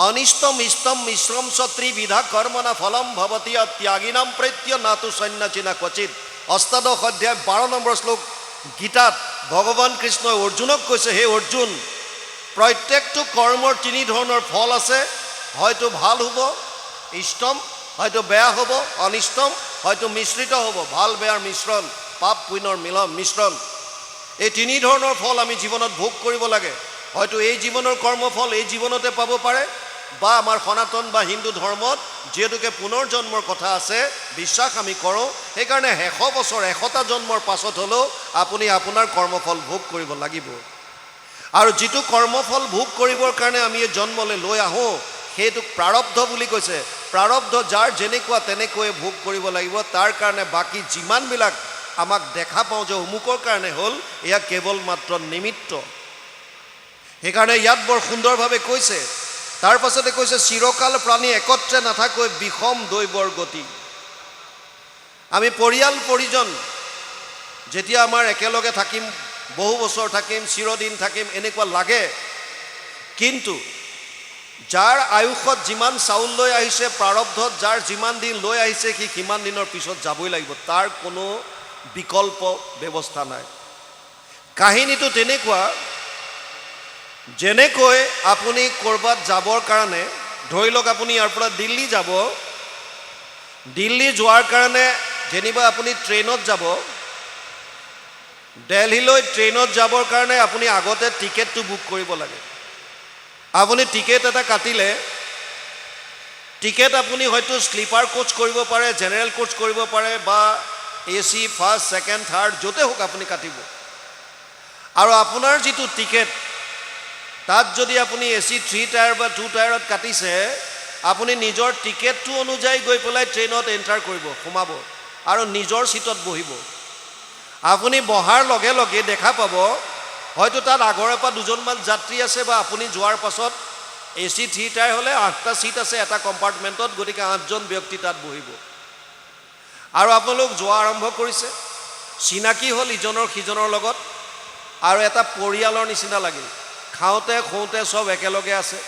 অনিষ্টম ইষ্টম মিশ্ৰম ত্ৰিবিধা কৰ্মনা ফলম ভৱতি ত্যাগিনাম প্ৰেত্য নাতু সন্ন্যাসিনা ক্বচিত। 18 অধ্যায় 12 নম্বৰ শ্লোক গীতাত ভগৱান কৃষ্ণই অৰ্জুনক কৈছে, হে অৰ্জুন, প্ৰত্যেকটো কৰ্মৰ 3 ধৰণৰ ফল আছে, হয়তো ভাল হ'ব ইষ্টম, হয়তো বেয়া হ'ব অনিষ্টম, হয়তো মিশ্ৰিত হ'ব ভাল বেয়াৰ মিশ্ৰণ, পাপ পুণ্যৰ মিশ্ৰণ। এই 3 ধৰণৰ ফল আমি জীৱনত ভোগ কৰিব লাগে। হয়তো এই জীৱনৰ কৰ্মফল এই জীৱনতে পাব পাৰে, বা আমাৰ সনাতন বা হিন্দু ধৰ্মত যিহেতুকে পুনৰ জন্মৰ কথা আছে বিশ্বাস আমি কৰোঁ, সেইকাৰণে 100 বছৰ 100টা জন্মৰ পাছত হ'লেও আপুনি আপোনাৰ কৰ্মফল ভোগ কৰিব লাগিব। আৰু যিটো কৰ্মফল ভোগ কৰিবৰ কাৰণে আমি এই জন্মলৈ লৈ আহোঁ সেইটোক প্ৰাৰব্ধ বুলি কৈছে। প্ৰাৰব্ধ যাৰ যেনেকুৱা তেনেকৈ ভোগ কৰিব লাগিব। তাৰ কাৰণে বাকী যিমানবিলাক আমাক দেখা পাওঁ যে অমুকৰ কাৰণে হ'ল, এয়া কেৱল মাত্ৰ নিমিত্ত। সেইকাৰণে ইয়াত বৰ সুন্দৰভাৱে কৈছে। তাৰ পাছতে কৈছে চিৰকাল প্ৰাণী একত্ৰে নাথাকৈ বিষম দৈবৰ গতি। আমি পৰিয়াল পৰিজন যেতিয়া আমাৰ একেলগে থাকিম, বহু বছৰ থাকিম, চিৰদিন থাকিম এনেকুৱা লাগে, কিন্তু যাৰ আয়ুষত যিমান চাউল লৈ আহিছে, প্ৰাৰব্ধত যাৰ যিমান দিন লৈ আহিছে, সি সিমান দিনৰ পিছত যাবই লাগিব। তাৰ কোনো বিকল্প ব্যৱস্থা নাই। কাহিনীটো তেনেকুৱা, যেনেকৈ আপুনি ক'ৰবাত যাবৰ কাৰণে, ধৰি লওক আপুনি ইয়াৰ পৰা দিল্লী যাব, দিল্লী যোৱাৰ কাৰণে যেনিবা আপুনি ট্ৰেইনত যাব, দিল্লীলৈ ট্ৰেইনত যাবৰ কাৰণে আপুনি আগতে টিকেটটো বুক কৰিব লাগে। আপুনি টিকেট এটা কাটিলে, টিকেট আপুনি হয়তো স্লিপাৰ কোচ কৰিব পাৰে, জেনেৰেল কোচ কৰিব পাৰে, বা AC ফাৰ্ষ্ট ছেকেণ্ড থাৰ্ড য'তে হওক আপুনি কাটিব। আৰু আপোনাৰ যিটো টিকেট, তাত যদি আপুনি AC 3 টায়াৰ বা 2 টায়াৰত কাটিছে, আপুনি নিজৰ টিকেটটো অনুযায়ী গৈ পেলাই ট্ৰেইনত এণ্টাৰ কৰিব, সোমাব আৰু নিজৰ ছিটত বহিব। আপুনি বহাৰ লগে লগে দেখা পাব হয়তো তাত আগৰে পৰা দুজনমান যাত্ৰী আছে, বা আপুনি যোৱাৰ পাছত AC 3 টায়াৰ হ'লে 8টা ছিট আছে এটা কম্পাৰ্টমেণ্টত, গতিকে 8জন ব্যক্তি তাত বহিব। আৰু আপোনালোক যোৱা আৰম্ভ কৰিছে, চিনাকি হ'ল ইজনৰ সিজনৰ লগত, আৰু এটা পৰিয়ালৰ নিচিনা লাগিল। খাওঁতে খুওঁতে চব একেলগে আছে,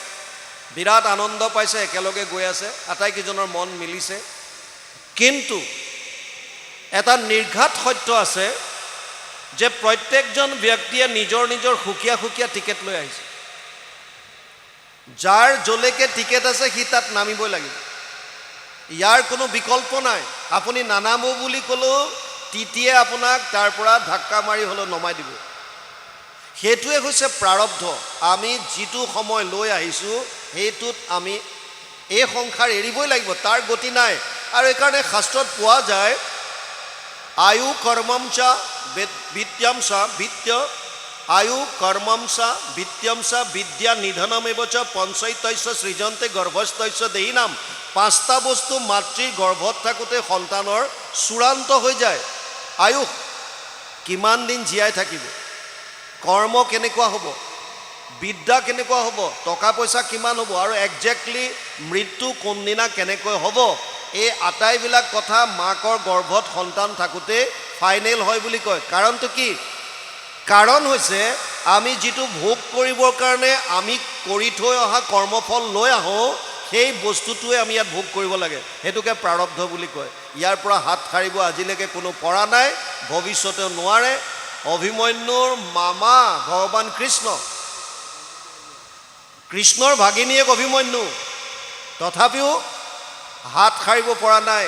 বিৰাট আনন্দ পাইছে, একেলগে গৈ আছে, আটাইকেইজনৰ মন মিলিছে। কিন্তু এটা নিৰ্ঘাত সত্য আছে যে প্ৰত্যেকজন ব্যক্তিয়ে নিজৰ নিজৰ সুকীয়া সুকীয়া টিকেট লৈ আহিছে। যাৰ যলৈকে টিকেট আছে সি তাত নামিবই লাগিব। ইয়াৰ কোনো বিকল্প নাই। আপুনি নানামো বুলি ক'লেও টিটিয়ে আপোনাক তাৰ পৰা ধাক্কা মাৰি হ'লেও নমাই দিব। সেইটোৱে হৈছে প্ৰাৰব্ধ। আমি যিটো সময় লৈ আহিছোঁ সেইটোত আমি এই সংসাৰ এৰিবই লাগিব, তাৰ গতি নাই। আৰু এইকাৰণে শাস্ত্ৰত পোৱা যায়, আয়ু কৰ্মমচা বিত্যামচা বিত্য আয়ু কৰ্মমচা বিত্যামচা বিদ্যা নিধনমেবচ পঞ্চৈতস্য সৃজন্তে গৰ্ভস্থস্য দেহিনাম। 5টা বস্তু মাতৃৰ গৰ্ভত থাকোঁতে সন্তানৰ চূড়ান্ত হৈ যায়। আয়ুষ, কিমান দিন জীয়াই থাকিব, কৰ্ম কেনেকুৱা হ'ব, বিদ্যা কেনেকুৱা হ'ব, টকা পইচা কিমান হ'ব, আৰু একজেক্টলি মৃত্যু কোনদিনা কেনেকৈ হ'ব, এই আটাইবিলাক কথা মাকৰ গৰ্ভত সন্তান থাকোঁতে ফাইনেল হয় বুলি কয়। কাৰণটো কি? কাৰণ হৈছে আমি যিটো ভোগ কৰিবৰ কাৰণে আমি কৰি থৈ অহা কৰ্মফল লৈ আহোঁ, সেই বস্তুটোৱে আমি ইয়াত ভোগ কৰিব লাগে। সেইটোকে প্ৰাৰব্ধ বুলি কয়। ইয়াৰ পৰা হাত সাৰিব আজিলৈকে কোনো পৰা নাই, ভৱিষ্যতেও নোৱাৰে। অভিমন্যুৰ মামা ভগৱান কৃষ্ণ, কৃষ্ণৰ ভাগিনীয়েক অভিমন্যু, তথাপিও হাত সাৰিব পৰা নাই,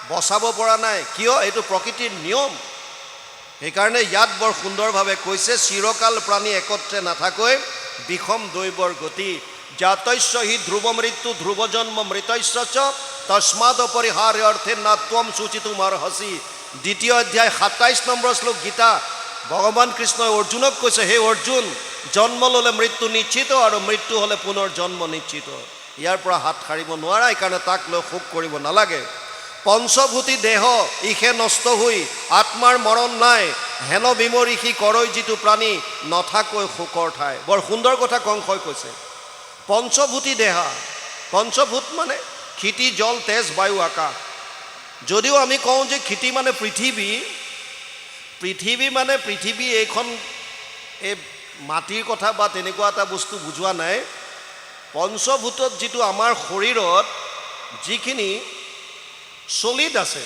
বচাব পৰা নাই। কিয়? এইটো প্ৰকৃতিৰ নিয়ম। সেইকাৰণে ইয়াত বৰ সুন্দৰভাৱে কৈছে, চিৰকাল প্ৰাণী একত্ৰে নাথাকৈ বিষম দৈবৰ গতি। জাতস্য হি ধ্ৰুৱ মৃত্যু ধ্ৰুৱ জন্ম মৃতস্য চ তস্মাদ অপৰিহাৰ্য অৰ্থে নাত্বম সূচিতুম অৰ্হসি। 2য় অধ্যায় 27 নম্বৰ শ্লোক গীতা। ভগৱান কৃষ্ণই অৰ্জুনক কৈছে, হে অৰ্জুন, জন্ম ল'লে মৃত্যু নিশ্চিত, আৰু মৃত্যু হ'লে পুনৰ জন্ম নিশ্চিত। ইয়াৰ পৰা হাত সাৰিব নোৱাৰা, সেইকাৰণে তাক লৈ শোক কৰিব নালাগে। পঞ্চভূতি দেহ ইহে নষ্ট হৈ আত্মাৰ মৰণ নাই, হেন বিমৰিষি কৰৈ যিটো প্ৰাণী নথাকৈ শোকৰ ঠাই। বৰ সুন্দৰ কথা কংসই কৈছে। পঞ্চভূতি দেহা, পঞ্চভূত মানে ক্ষিতি, জল, তেজ, বায়ু, আকাশ। যদিও আমি কওঁ যে ক্ষিতি মানে পৃথিৱী, পৃথিৱী মানে পৃথিৱী এইখন এই মাটিৰ কথা বা তেনেকুৱা এটা বস্তু বুজোৱা নাই। পঞ্চভূতত যিটো আমাৰ শৰীৰত যিখিনি চলিড আছে,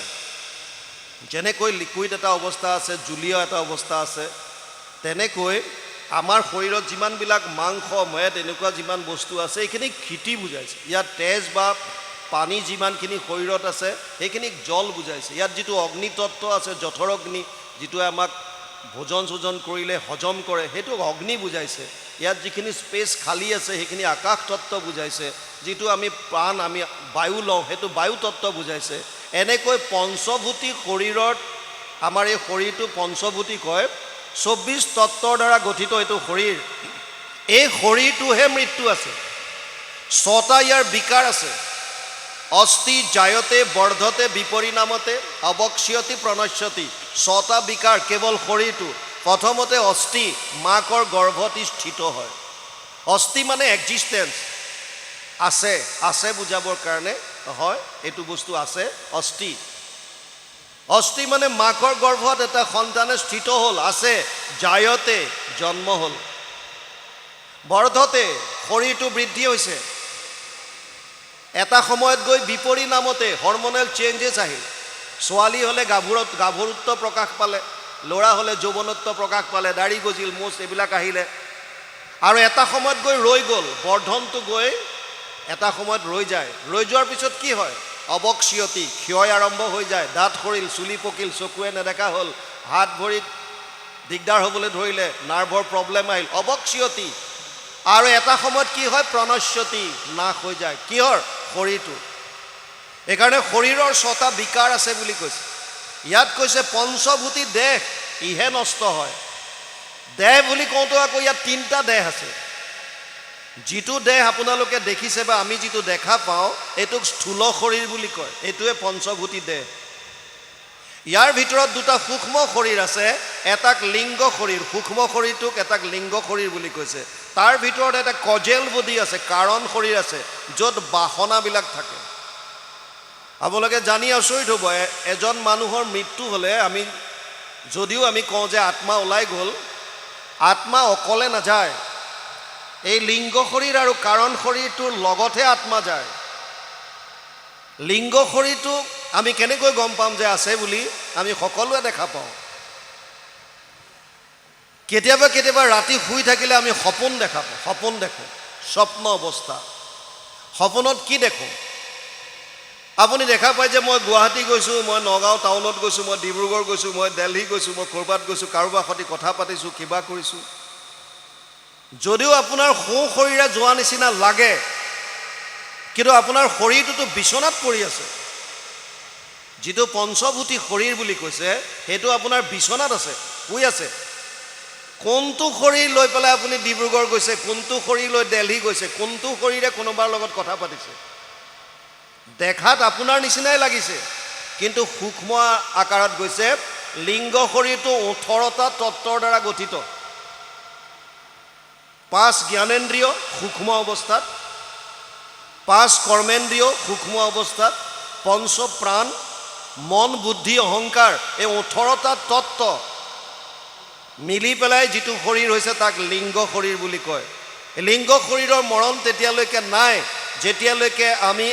যেনেকৈ লিকুইড এটা অৱস্থা আছে, জুলীয় এটা অৱস্থা আছে, তেনেকৈ আমাৰ শৰীৰত যিমানবিলাক মাংস, মেদ, এনেকুৱা যিমান বস্তু আছে, এইখিনি ক্ষিতি বুজাইছে। ইয়াত তেজ বা পানী যিমানখিনি শৰীৰত আছে সেইখিনিক জল বুজাইছে। ইয়াত যিটো অগ্নিতত্ত্ব আছে, জঠৰ অগ্নি, যিটোৱে আমাক ভোজন চোজন কৰিলে হজম কৰে, সেইটোক অগ্নি বুজাইছে। ইয়াত যিখিনি স্পেচ খালী আছে সেইখিনি আকাশ তত্ত্ব বুজাইছে। যিটো আমি প্ৰাণ, আমি বায়ু লওঁ, সেইটো বায়ু তত্ত্ব বুজাইছে। এনেকৈ পঞ্চভূতি শৰীৰত, আমাৰ এই শৰীৰটো পঞ্চভূতি কয়। 24 তত্ত্বৰ দ্বাৰা গঠিত এইটো শৰীৰ। এই শৰীৰটোহে মৃত্যু আছে। ছটা ইয়াৰ বিকাৰ আছে। অস্থি জায়তে বৰ্ধতে বিপৰিণামতে অৱক্ষ্যতি প্ৰণশ্যতি। ছটা বিকাৰ কেৱল শৰীৰটো। প্ৰথমতে অস্থি মাকৰ গৰ্ভতি স্থিত হয়। অস্থি মানে এক্সিষ্টেঞ্চ, আছে, আছে বুজাবৰ কাৰণে হয়, এইটো বস্তু আছে, অস্থি। অস্থি মানে মাকৰ গৰ্ভত এটা সন্তানে স্থিত হ'ল, আছে। জায়তে জন্ম হ'ল। বৰ্ধতে শৰীৰটো বৃদ্ধি হৈছে। এটা সময়ত গৈ বিপৰিণামতে হৰমনেল চেঞ্জেছ আহিল। ছোৱালী হ'লে গাভৰুত্ব প্ৰকাশ পালে, ল'ৰা হ'লে যৌৱনত্ব প্ৰকাশ পালে, দাড়ি গজিল, মোচ এইবিলাক আহিলে। আৰু এটা সময়ত গৈ ৰৈ গ'ল, বৰ্ধনটো গৈ এটা সময়ত ৰৈ যায়। ৰৈ যোৱাৰ পিছত কি হয়? অৱক্ষ্যতি, ক্ষয় আৰম্ভ হৈ যায়। দাঁত সৰিল, চুলি পকিল, চকুৱে নেদেখা হ'ল, হাত ভৰিত দিগদাৰ হ'বলৈ ধৰিলে, নাৰ্ভৰ প্ৰব্লেম আহিল, অৱক্ষ্যতি। আৰু এটা সময়ত কি হয়? প্ৰণশ্যতি, নাশ হৈ যায়। কিহৰ? শৰীৰটো। এইকাৰণে শৰীৰৰ ছটা বিকাৰ আছে বুলি কৈছে। ইয়াত কৈছে পঞ্চভূতি দেহ, ইহে নষ্ট হয়। দেহ বুলি কওঁতে আকৌ ইয়াত তিনিটা দেহ আছে। যিটো দেহ আপোনালোকে দেখিছে বা আমি যিটো দেখা পাওঁ, এইটোক স্থূল শৰীৰ বুলি কয়। এইটোৱে পঞ্চভূতি দেহ। ইয়াৰ ভিতৰত দুটা সূক্ষ্ম শৰীৰ আছে, এটাক লিংগ শৰীৰ, সূক্ষ্ম শৰীৰটোক এটাক লিংগ শৰীৰ বুলি কৈছে। তাৰ ভিতৰত এটা কজেল বডি আছে, কাৰণ শৰীৰ আছে, য'ত বাসনাবিলাক থাকে। আপোনালোকে জানি আচৰিত হ'ব, এজন মানুহৰ মৃত্যু হ'লে যদিও আমি কওঁ যে আত্মা ওলাই গ'ল, আত্মা অকলে নাযায়। এই লিংগ শৰীৰ আৰু কাৰণ শৰীৰটোৰ লগতহে আত্মা যায়। লিংগ শৰীৰটো আমি কেনেকৈ গম পাম যে আছে বুলি? আমি সকলোৱে দেখা পাওঁ। কেতিয়াবা কেতিয়াবা ৰাতি শুই থাকিলে আমি সপোন দেখা পাওঁ, সপোন দেখোঁ, স্বপ্ন অৱস্থা। সপোনত কি দেখোঁ? আপুনি দেখা পায় যে মই গুৱাহাটী গৈছোঁ, মই নগাঁও টাউনত গৈছোঁ, মই ডিব্ৰুগড় গৈছোঁ, মই দিল্লী গৈছোঁ, মই ক'ৰবাত গৈছোঁ, কাৰোবাৰ সৈতে কথা পাতিছোঁ, কিবা কৰিছোঁ। যদিও আপোনাৰ শৰীৰে যোৱা নিচিনা লাগে, কিন্তু আপোনাৰ শৰীৰটোতো বিচনাত পৰি আছে। যিটো পঞ্চভূতি শৰীৰ বুলি কৈছে, সেইটো আপোনাৰ বিচনাত আছে, শুই আছে। কোনটো শৰীৰ লৈ পেলাই আপুনি ডিব্ৰুগড় গৈছে, কোনটো শৰীৰ লৈ দিল্লী গৈছে, কোনটো শৰীৰে কোনোবাৰ লগত কথা পাতিছে? দেখাত আপোনাৰ নিচিনাই লাগিছে, কিন্তু সূক্ষ্ম আকাৰত গৈছে। লিংগ শৰীৰটো 18টা তত্ত্বৰ দ্বাৰা গঠিত। 5 জ্ঞানেন্দ্ৰিয় সূক্ষ্ম অৱস্থাত, 5 কৰ্মেন্দ্ৰিয় সূক্ষ্ম অৱস্থাত, 5 প্ৰাণ, মন, বুদ্ধি, অহংকাৰ, এই 18টা তত্ত্ব মিলি পেলাই যিটো শৰীৰ হৈছে তাক লিংগ শৰীৰ বুলি কয়। লিংগ শৰীৰৰ মৰণ তেতিয়ালৈকে নাই যেতিয়ালৈকে আমি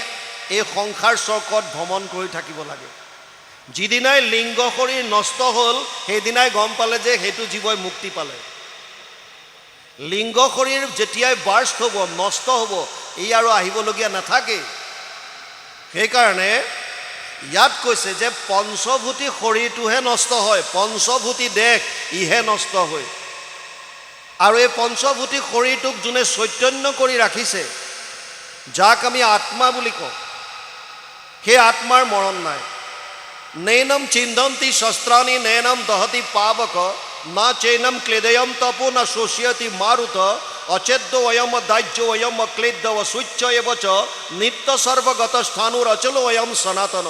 এই সংসাৰ চক্ৰত ভ্ৰমণ কৰি থাকিব লাগে। যিদিনাই লিংগ শৰীৰ নষ্ট হ'ল, সেইদিনাই গম পালে যে সেইটো জীৱই মুক্তি পালে। লিংগ শৰীৰ যেতিয়াই বাৰ্ষ্ট হ'ব, নষ্ট হ'ব, ই আৰু আহিবলগীয়া নাথাকে। সেইকাৰণে ইয়াত কৈছে যে পঞ্চভূতি শৰীৰটোহে নষ্ট হয়, পঞ্চভূতি দেহ ইহে নষ্ট হয়। আৰু এই পঞ্চভূতি শৰীৰটোক যোনে চৈতন্য কৰি ৰাখিছে, যাক আমি আত্মা বুলি কওঁ, সেই আত্মাৰ মৰণ নাই। নৈনম চিন্ধন্তি শস্ত্ৰাণি নৈনম দহতি পাবক না চৈনম ক্লেদয়ম তপো না শোষ্যতি মারুত অচেদ্য অয়ম দাহ্য অয়ম ক্লেদ্য সূচ্য এবচ নিত্য সর্বগত স্থানুর অচল অয়ম সনাতন।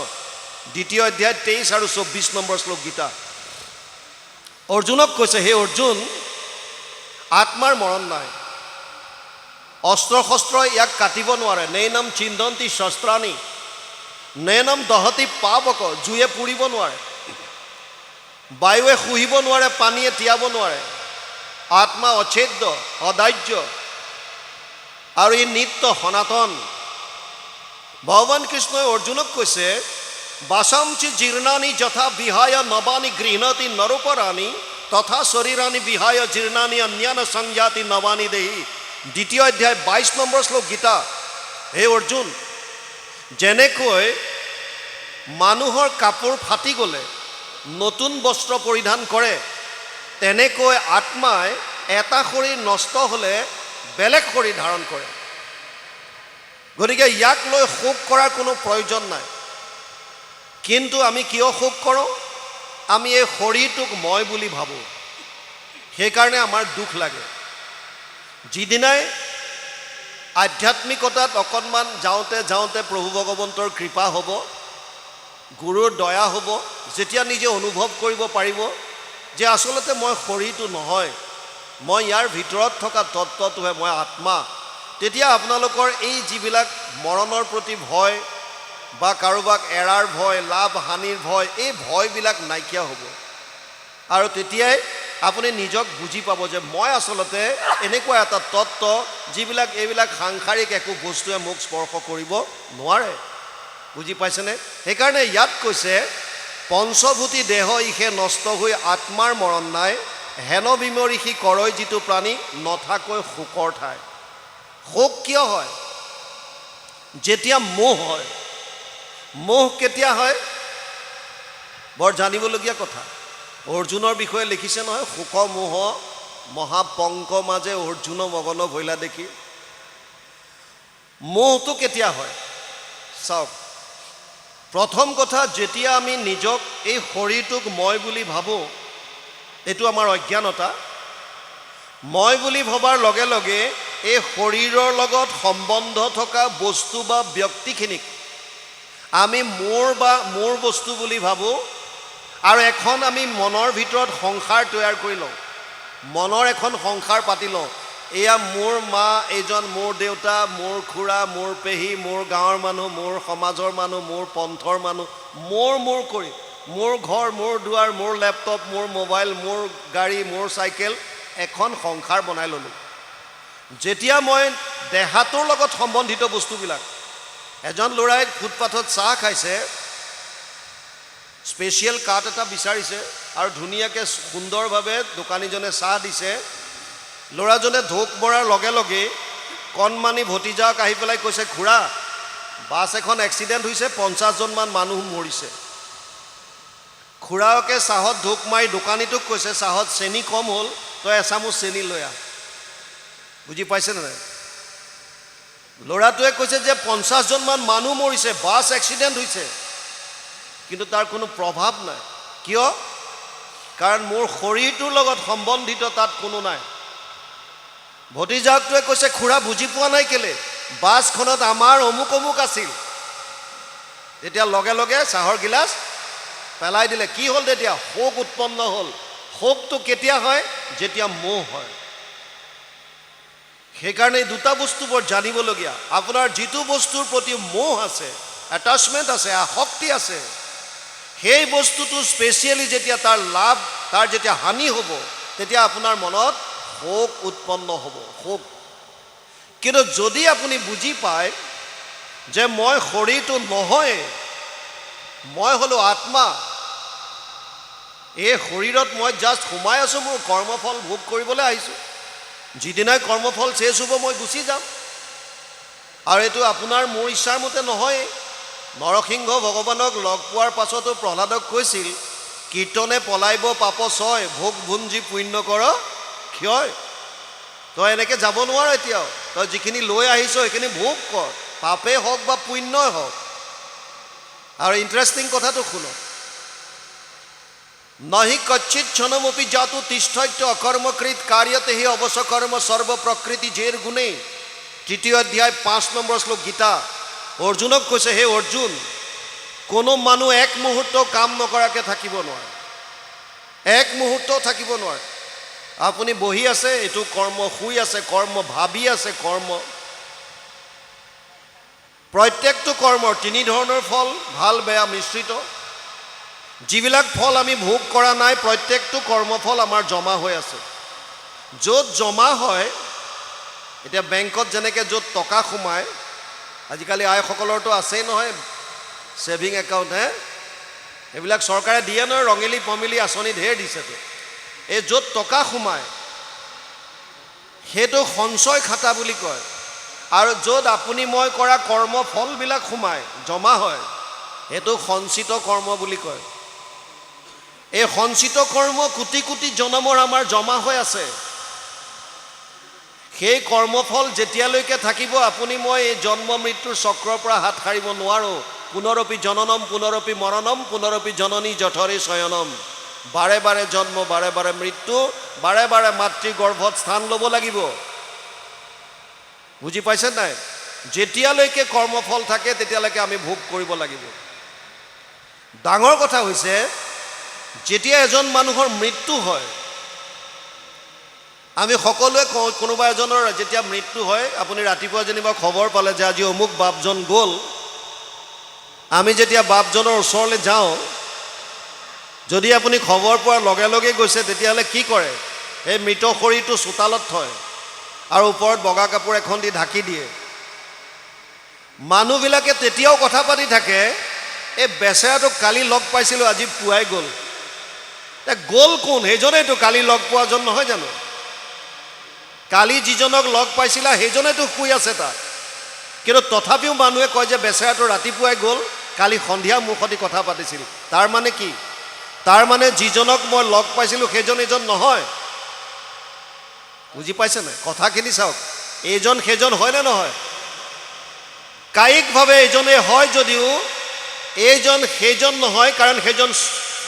2য় অধ্যায় 23 আৰু 24 নম্বৰ শ্লোক গীতা। অৰ্জুনক কৈছে, হে অৰ্জুন, আত্মাৰ মৰণ নাই। অস্ত্ৰ শস্ত্ৰ ইয়াক কাটিব নোৱাৰে। নৈনম চিন্ধন্তি শস্ত্ৰাণি নৈনম দহতি পাবক, জুয়ে পুৰিব নোৱাৰে, বায়ুৱে শুহিব নোৱাৰে, পানীয়ে তিয়াব নোৱাৰে। আত্মা অচ্ছেদ্য, অদাহ্য, আৰু ই নিত্য সনাতন। ভগৱান কৃষ্ণই অৰ্জুনক কৈছে, বাসামচি জীৰ্ণানি যথা বিহায় নবানি গৃহণতি নৰোপৰাণি তথা শৰীৰানি বিহায় জীৰ্ণানি অন্যান্য সংযাতি নবানি দেহি। 2য় অধ্যায় 22 নম্বৰ শ্লোক গীতা। হে অৰ্জুন, যেনেকৈ মানুহৰ কাপোৰ ফাটি গ'লে নতুন বস্ত্ৰ পৰিধান কৰে, তেনেকৈ আত্মাই এটা শৰীৰ নষ্ট হ'লে বেলেগ শৰীৰ ধাৰণ কৰে। গতিকে ইয়াক লৈ শোক কৰাৰ কোনো প্ৰয়োজন নাই। কিন্তু আমি কিয় শোক কৰোঁ? আমি এই শৰীৰটোক মই বুলি ভাবোঁ, সেইকাৰণে আমাৰ দুখ লাগে। যিদিনাই আধ্যাত্মিকতাত অকণমান যাওঁতে যাওঁতে প্ৰভু ভগৱন্তৰ কৃপা হ'ব, গুৰুৰ দয়া হ'ব। যেতিয়া নিজে অনুভৱ কৰিব পাৰিব যে আচলতে মই শৰীৰটো নহয়, মই ইয়াৰ ভিতৰত থকা তত্ত্বটোহে, মই আত্মা, তেতিয়া আপোনালোকৰ এই যিবিলাক মৰণৰ প্ৰতি ভয় বা কাৰোবাক এৰাৰ ভয়, লাভ হানিৰ ভয়, এই ভয়বিলাক নাইকিয়া হ'ব। আৰু তেতিয়াই আপুনি নিজক বুজি পাব যে মই আচলতে এনেকুৱা এটা তত্ত্ব যিবিলাক এইবিলাক সাংসাৰিক একো বস্তুৱে মোক স্পৰ্শ কৰিব নোৱাৰে। বুজি পাইছেনে? সেইকাৰণে ইয়াত কৈছে পঞ্চভূতি দেহ ইহে নষ্ট হৈ আত্মাৰ মৰণ নাই, হেন বিমৰিষি কৰৈ যিটো প্ৰাণী নথাকৈ শোকৰ ঠাই। শোক কিয় হয়? যেতিয়া মোহ হয়। মোহ কেতিয়া হয়? বৰ জানিবলগীয়া কথা। অৰ্জুনৰ বিষয়ে লিখিছে নহয়, শোক মোহ মহাপংক মাজে অৰ্জুন মগন ভৈলা দেখি। মোহটো কেতিয়া হয়? চাওক, প্ৰথম কথা, যেতিয়া আমি নিজক এই শৰীৰটোক মই বুলি ভাবোঁ, এইটো আমাৰ অজ্ঞানতা। মই বুলি ভবাৰ লগে লগে এই শৰীৰৰ লগত সম্বন্ধ থকা বস্তু বা ব্যক্তিখিনিক আমি মোৰ বস্তু বুলি ভাবোঁ, আৰু এখন আমি মনৰ ভিতৰত সংসাৰ তৈয়াৰ কৰি লওঁ, মনৰ এখন সংসাৰ পাতি লওঁ। এয়া মোৰ মা, এইজন মোৰ দেউতা, মোৰ খুৰা, মোৰ পেহী, মোৰ গাঁৱৰ মানুহ, মোৰ সমাজৰ মানুহ, মোৰ পন্থৰ মানুহ, মোৰ কৰি মোৰ ঘৰ, মোৰ দুৱাৰ, মোৰ লেপটপ, মোৰ মোবাইল, মোৰ গাড়ী, মোৰ চাইকেল, এখন সংসাৰ বনাই ল'লোঁ। যেতিয়া মই দেহাটোৰ লগত সম্বন্ধিত বস্তুবিলাক, এজন ল'ৰাই ফুটপাথত চাহ খাইছে, স্পেচিয়েল কাপ এটা বিচাৰিছে আৰু ধুনীয়াকৈ সুন্দৰভাৱে দোকানীজনে চাহ দিছে। ল'ৰাজনে ঢোক মৰাৰ লগে লগে কণমানি ভতিজাক আহি পেলাই কৈছে, খুৰা, বাছ এখন এক্সিডেণ্ট হৈছে, 50জনমান মানুহ মৰিছে। খুৰাকে চাহত ঢোক মাৰি দোকানীটোক কৈছে, চাহত চেনি কম হ'ল, তই এচামুচ চেনি লৈ আহ। বুজি পাইছেনে নাই? ল'ৰাটোৱে কৈছে যে 50জনমান মানুহ মৰিছে, বাছ এক্সিডেণ্ট হৈছে, কিন্তু তাৰ কোনো প্ৰভাৱ নাই। কিয়? কাৰণ মোৰ শৰীৰটোৰ লগত সম্বন্ধিত তাত কোনো নাই। ভতিজাকটোৱে কৈছে, খুৰা বুজি পোৱা নাই কেলে, বাছখনত আমাৰ অমুক অমুক আছিল। তেতিয়া লগে লগে চাহৰ গিলাচ পেলাই দিলে। কি হ'ল তেতিয়া? শোক উৎপন্ন হ'ল। শোকটো কেতিয়া হয়? যেতিয়া মোহ হয়। সেইকাৰণে এই দুটা বস্তু বৰ জানিবলগীয়া। আপোনাৰ যিটো বস্তুৰ প্ৰতি মোহ আছে, এটাচমেণ্ট আছে, আসক্তি আছে, সেই বস্তুটো স্পেচিয়েলি যেতিয়া তাৰ লাভ, তাৰ যেতিয়া হানি হ'ব, তেতিয়া আপোনাৰ মনত শোক উৎপন্ন হ'ব। শোক। কিন্তু যদি আপুনি বুজি পায় যে মই শৰীৰটো নহয়, মই হ'লো আত্মা, এই শৰীৰত মই জাষ্ট সোমাই আছোঁ, মোৰ কৰ্মফল ভোগ কৰিবলৈ আহিছোঁ, যিদিনাই কৰ্মফল শেষ হ'ব মই গুচি যাম। আৰু এইটো আপোনাৰ মোৰ ইচ্ছাৰ মতে নহয়। নৰসিংহ ভগৱানক লগ পোৱাৰ পাছতো প্ৰহ্লাদক কৈছিল, কীৰ্তনে পলাইব পাপ ছয়, ভোগ ভুঞ্জি পুণ্য কৰ ক্ষয়। তই এনেকৈ যাব নোৱাৰ এতিয়াও, তই যিখিনি লৈ আহিছ সেইখিনি ভোগ কৰ, পাপেই হওক বা পুণ্যই হওক। আৰু ইণ্টাৰেষ্টিং কথাটো শুনক, নহি কচ্ছিত ক্ষণমপি জাতু তিষ্ঠত্য অকৰ্মকৃত কাৰ্যতে হি অৱশ্যকৰ্ম সৰ্ব প্ৰকৃতি জেৰ গুণে। 3য় অধ্যায় 5 নম্বৰ শ্লোক গীতা। অৰ্জুনক কৈছে, হে অৰ্জুন, কোনো মানুহ এক মুহূৰ্ত কাম নকৰাকৈ থাকিব নোৱাৰে, এক মুহূৰ্তও থাকিব নোৱাৰে। আপুনি বহি আছে, এইটো কৰ্ম, শুই আছে কৰ্ম, ভাবি আছে কৰ্ম। প্ৰত্যেকটো কৰ্মৰ 3 ধৰণৰ ফল, ভাল বেয়া মিশ্ৰিত। যিবিলাক ফল আমি ভোগ কৰা নাই, প্ৰত্যেকটো কৰ্মফল আমাৰ জমা হৈ আছে। য'ত জমা হয়, এতিয়া বেংকত যেনেকৈ য'ত টকা সোমায়, আজিকালি আইসকলৰতো আছেই নহয় ছেভিং একাউণ্ট, এইবিলাক চৰকাৰে দিয়ে নহয়, ৰঙেলি পমিলি আঁচনি ঢেৰ দিছেতো। এই য'ত টকা সোমায় সেইটো সঞ্চয় খাতা বুলি কয়। আৰু য'ত আপুনি মই কৰা কৰ্মফলবিলাক সোমায়, জমা হয়, সেইটো সঞ্চিত কৰ্ম বুলি কয়। এই সঞ্চিত কৰ্ম কোটি কোটি জনমৰ আমাৰ জমা হৈ আছে। সেই কৰ্মফল যেতিয়ালৈকে থাকিব, আপুনি মই এই জন্ম মৃত্যুৰ চক্ৰৰ পৰা হাত সাৰিব নোৱাৰোঁ। পুনৰপি জননম পুনৰপি মৰণম পুনৰপি জননী জঠৰে শয়নম। বাৰে বাৰে জন্ম, বাৰে বাৰে মৃত্যু, বাৰে বাৰে মাতৃ গৰ্ভত স্থান ল'ব লাগিব। বুজি পাইছে নাই? যেতিয়ালৈকে কৰ্মফল থাকে তেতিয়ালৈকে আমি ভোগ কৰিব লাগিব। ডাঙৰ কথা হৈছে যেতিয়া এজন মানুহৰ মৃত্যু হয়, আমি সকলোৱে কওঁ কোনোবা এজনৰ যেতিয়া মৃত্যু হয়, আপুনি ৰাতিপুৱা যেনিবা খবৰ পালে যে আজি অমুক বাপজন গ'ল, আমি যেতিয়া বাপজনৰ ওচৰলৈ যাওঁ, যদি আপুনি খবৰ পোৱাৰ লগে লগে গৈছে তেতিয়াহ'লে কি কৰে? এই মৃত শৰীৰটো চোতালত থয় আৰু ওপৰত বগা কাপোৰ এখন দি ঢাকি দিয়ে। মানুহবিলাকে তেতিয়াও কথা পাতি থাকে, এই বেচেৰাটোক কালি লগ পাইছিলোঁ আজি পুৱাই গ'ল। গ'ল কোন? সেইজনেইতো কালি লগ পোৱাজন নহয় জানো? কালি যিজনক লগ পাইছিলা সেইজনেতো শুই আছে তাত, কিন্তু তথাপিও মানুহে কয় যে বেচেৰাটো ৰাতিপুৱাই গ'ল, কালি সন্ধিয়া মোৰ সৈতে কথা পাতিছিল। তাৰ মানে কি? তাৰ মানে যিজনক মই লগ পাইছিলোঁ সেইজন এজন নহয়। বুজি পাইছে নাই? কথাখিনি চাওক, এইজন সেইজন হয়নে নহয়? কায়িকভাৱে এইজনে হয় যদিও এইজন সেইজন নহয়, কাৰণ সেইজন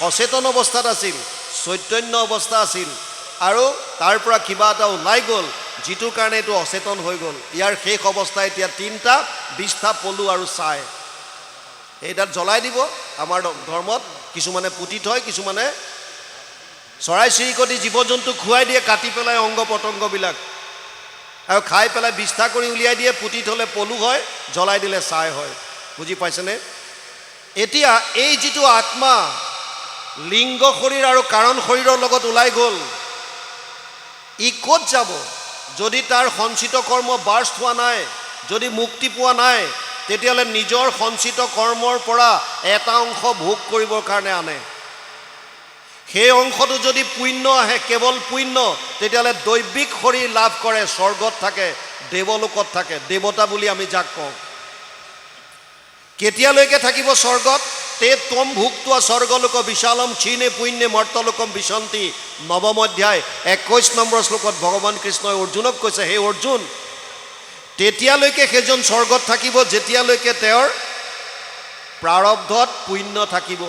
সচেতন অৱস্থাত আছিল, চৈতন্য অৱস্থা আছিল, আৰু তাৰ পৰা কিবা এটা ওলাই গ'ল যিটোৰ কাৰণে এইটো অচেতন হৈ গ'ল। ইয়াৰ শেষ অৱস্থা এতিয়া 3টা 20টা পলু আৰু ছাই, এইডাল জ্বলাই দিব। আমাৰ ধৰ্মত কিছুমানে পুতি থয়, কিছুমানে চৰাই চিৰিকটি জীৱ জন্তু খুৱাই দিয়ে, কাটি পেলাই অংগ পতংগবিলাক, আৰু খাই পেলাই বিষ্ঠা কৰি উলিয়াই দিয়ে। পুতি থ'লে পলু হয়, জ্বলাই দিলে ছাই হয়। বুজি পাইছেনে? এতিয়া এই যিটো আত্মা লিংগ শৰীৰ আৰু কাৰণ শৰীৰৰ লগত ওলাই গ'ল, ই ক'ত যাব? যদি তাৰ সঞ্চিত কৰ্ম বাৰ্ষ্ট হোৱা নাই, যদি মুক্তি পোৱা নাই, তেতিয়াহ'লে নিজৰ সঞ্চিত কৰ্মৰ পৰা এটা অংশ ভোগ কৰিবৰ কাৰণে আনে। সেই অংশটো যদি পুণ্য আহে, কেৱল পুণ্য, তেতিয়াহ'লে দৈবিক শৰীৰ লাভ কৰে, স্বৰ্গত থাকে, দেৱলোকত থাকে, দেৱতা বুলি আমি যাক কওঁ। কেতিয়ালৈকে থাকিব স্বৰ্গত? তে ত্বম ভুক্ত্বা স্বৰ্গলোক বিশালম ক্ষীণে পুণ্যে মৰ্তলোকম বিশন্তি। 9ম অধ্যায় 21 নম্বৰ শ্লোকত ভগৱান কৃষ্ণই অৰ্জুনক কৈছে, হে অৰ্জুন, তেতিয়ালৈকে সেইজন স্বৰ্গত থাকিব যেতিয়ালৈকে তেওঁৰ প্ৰাৰব্ধত পুণ্য থাকিব।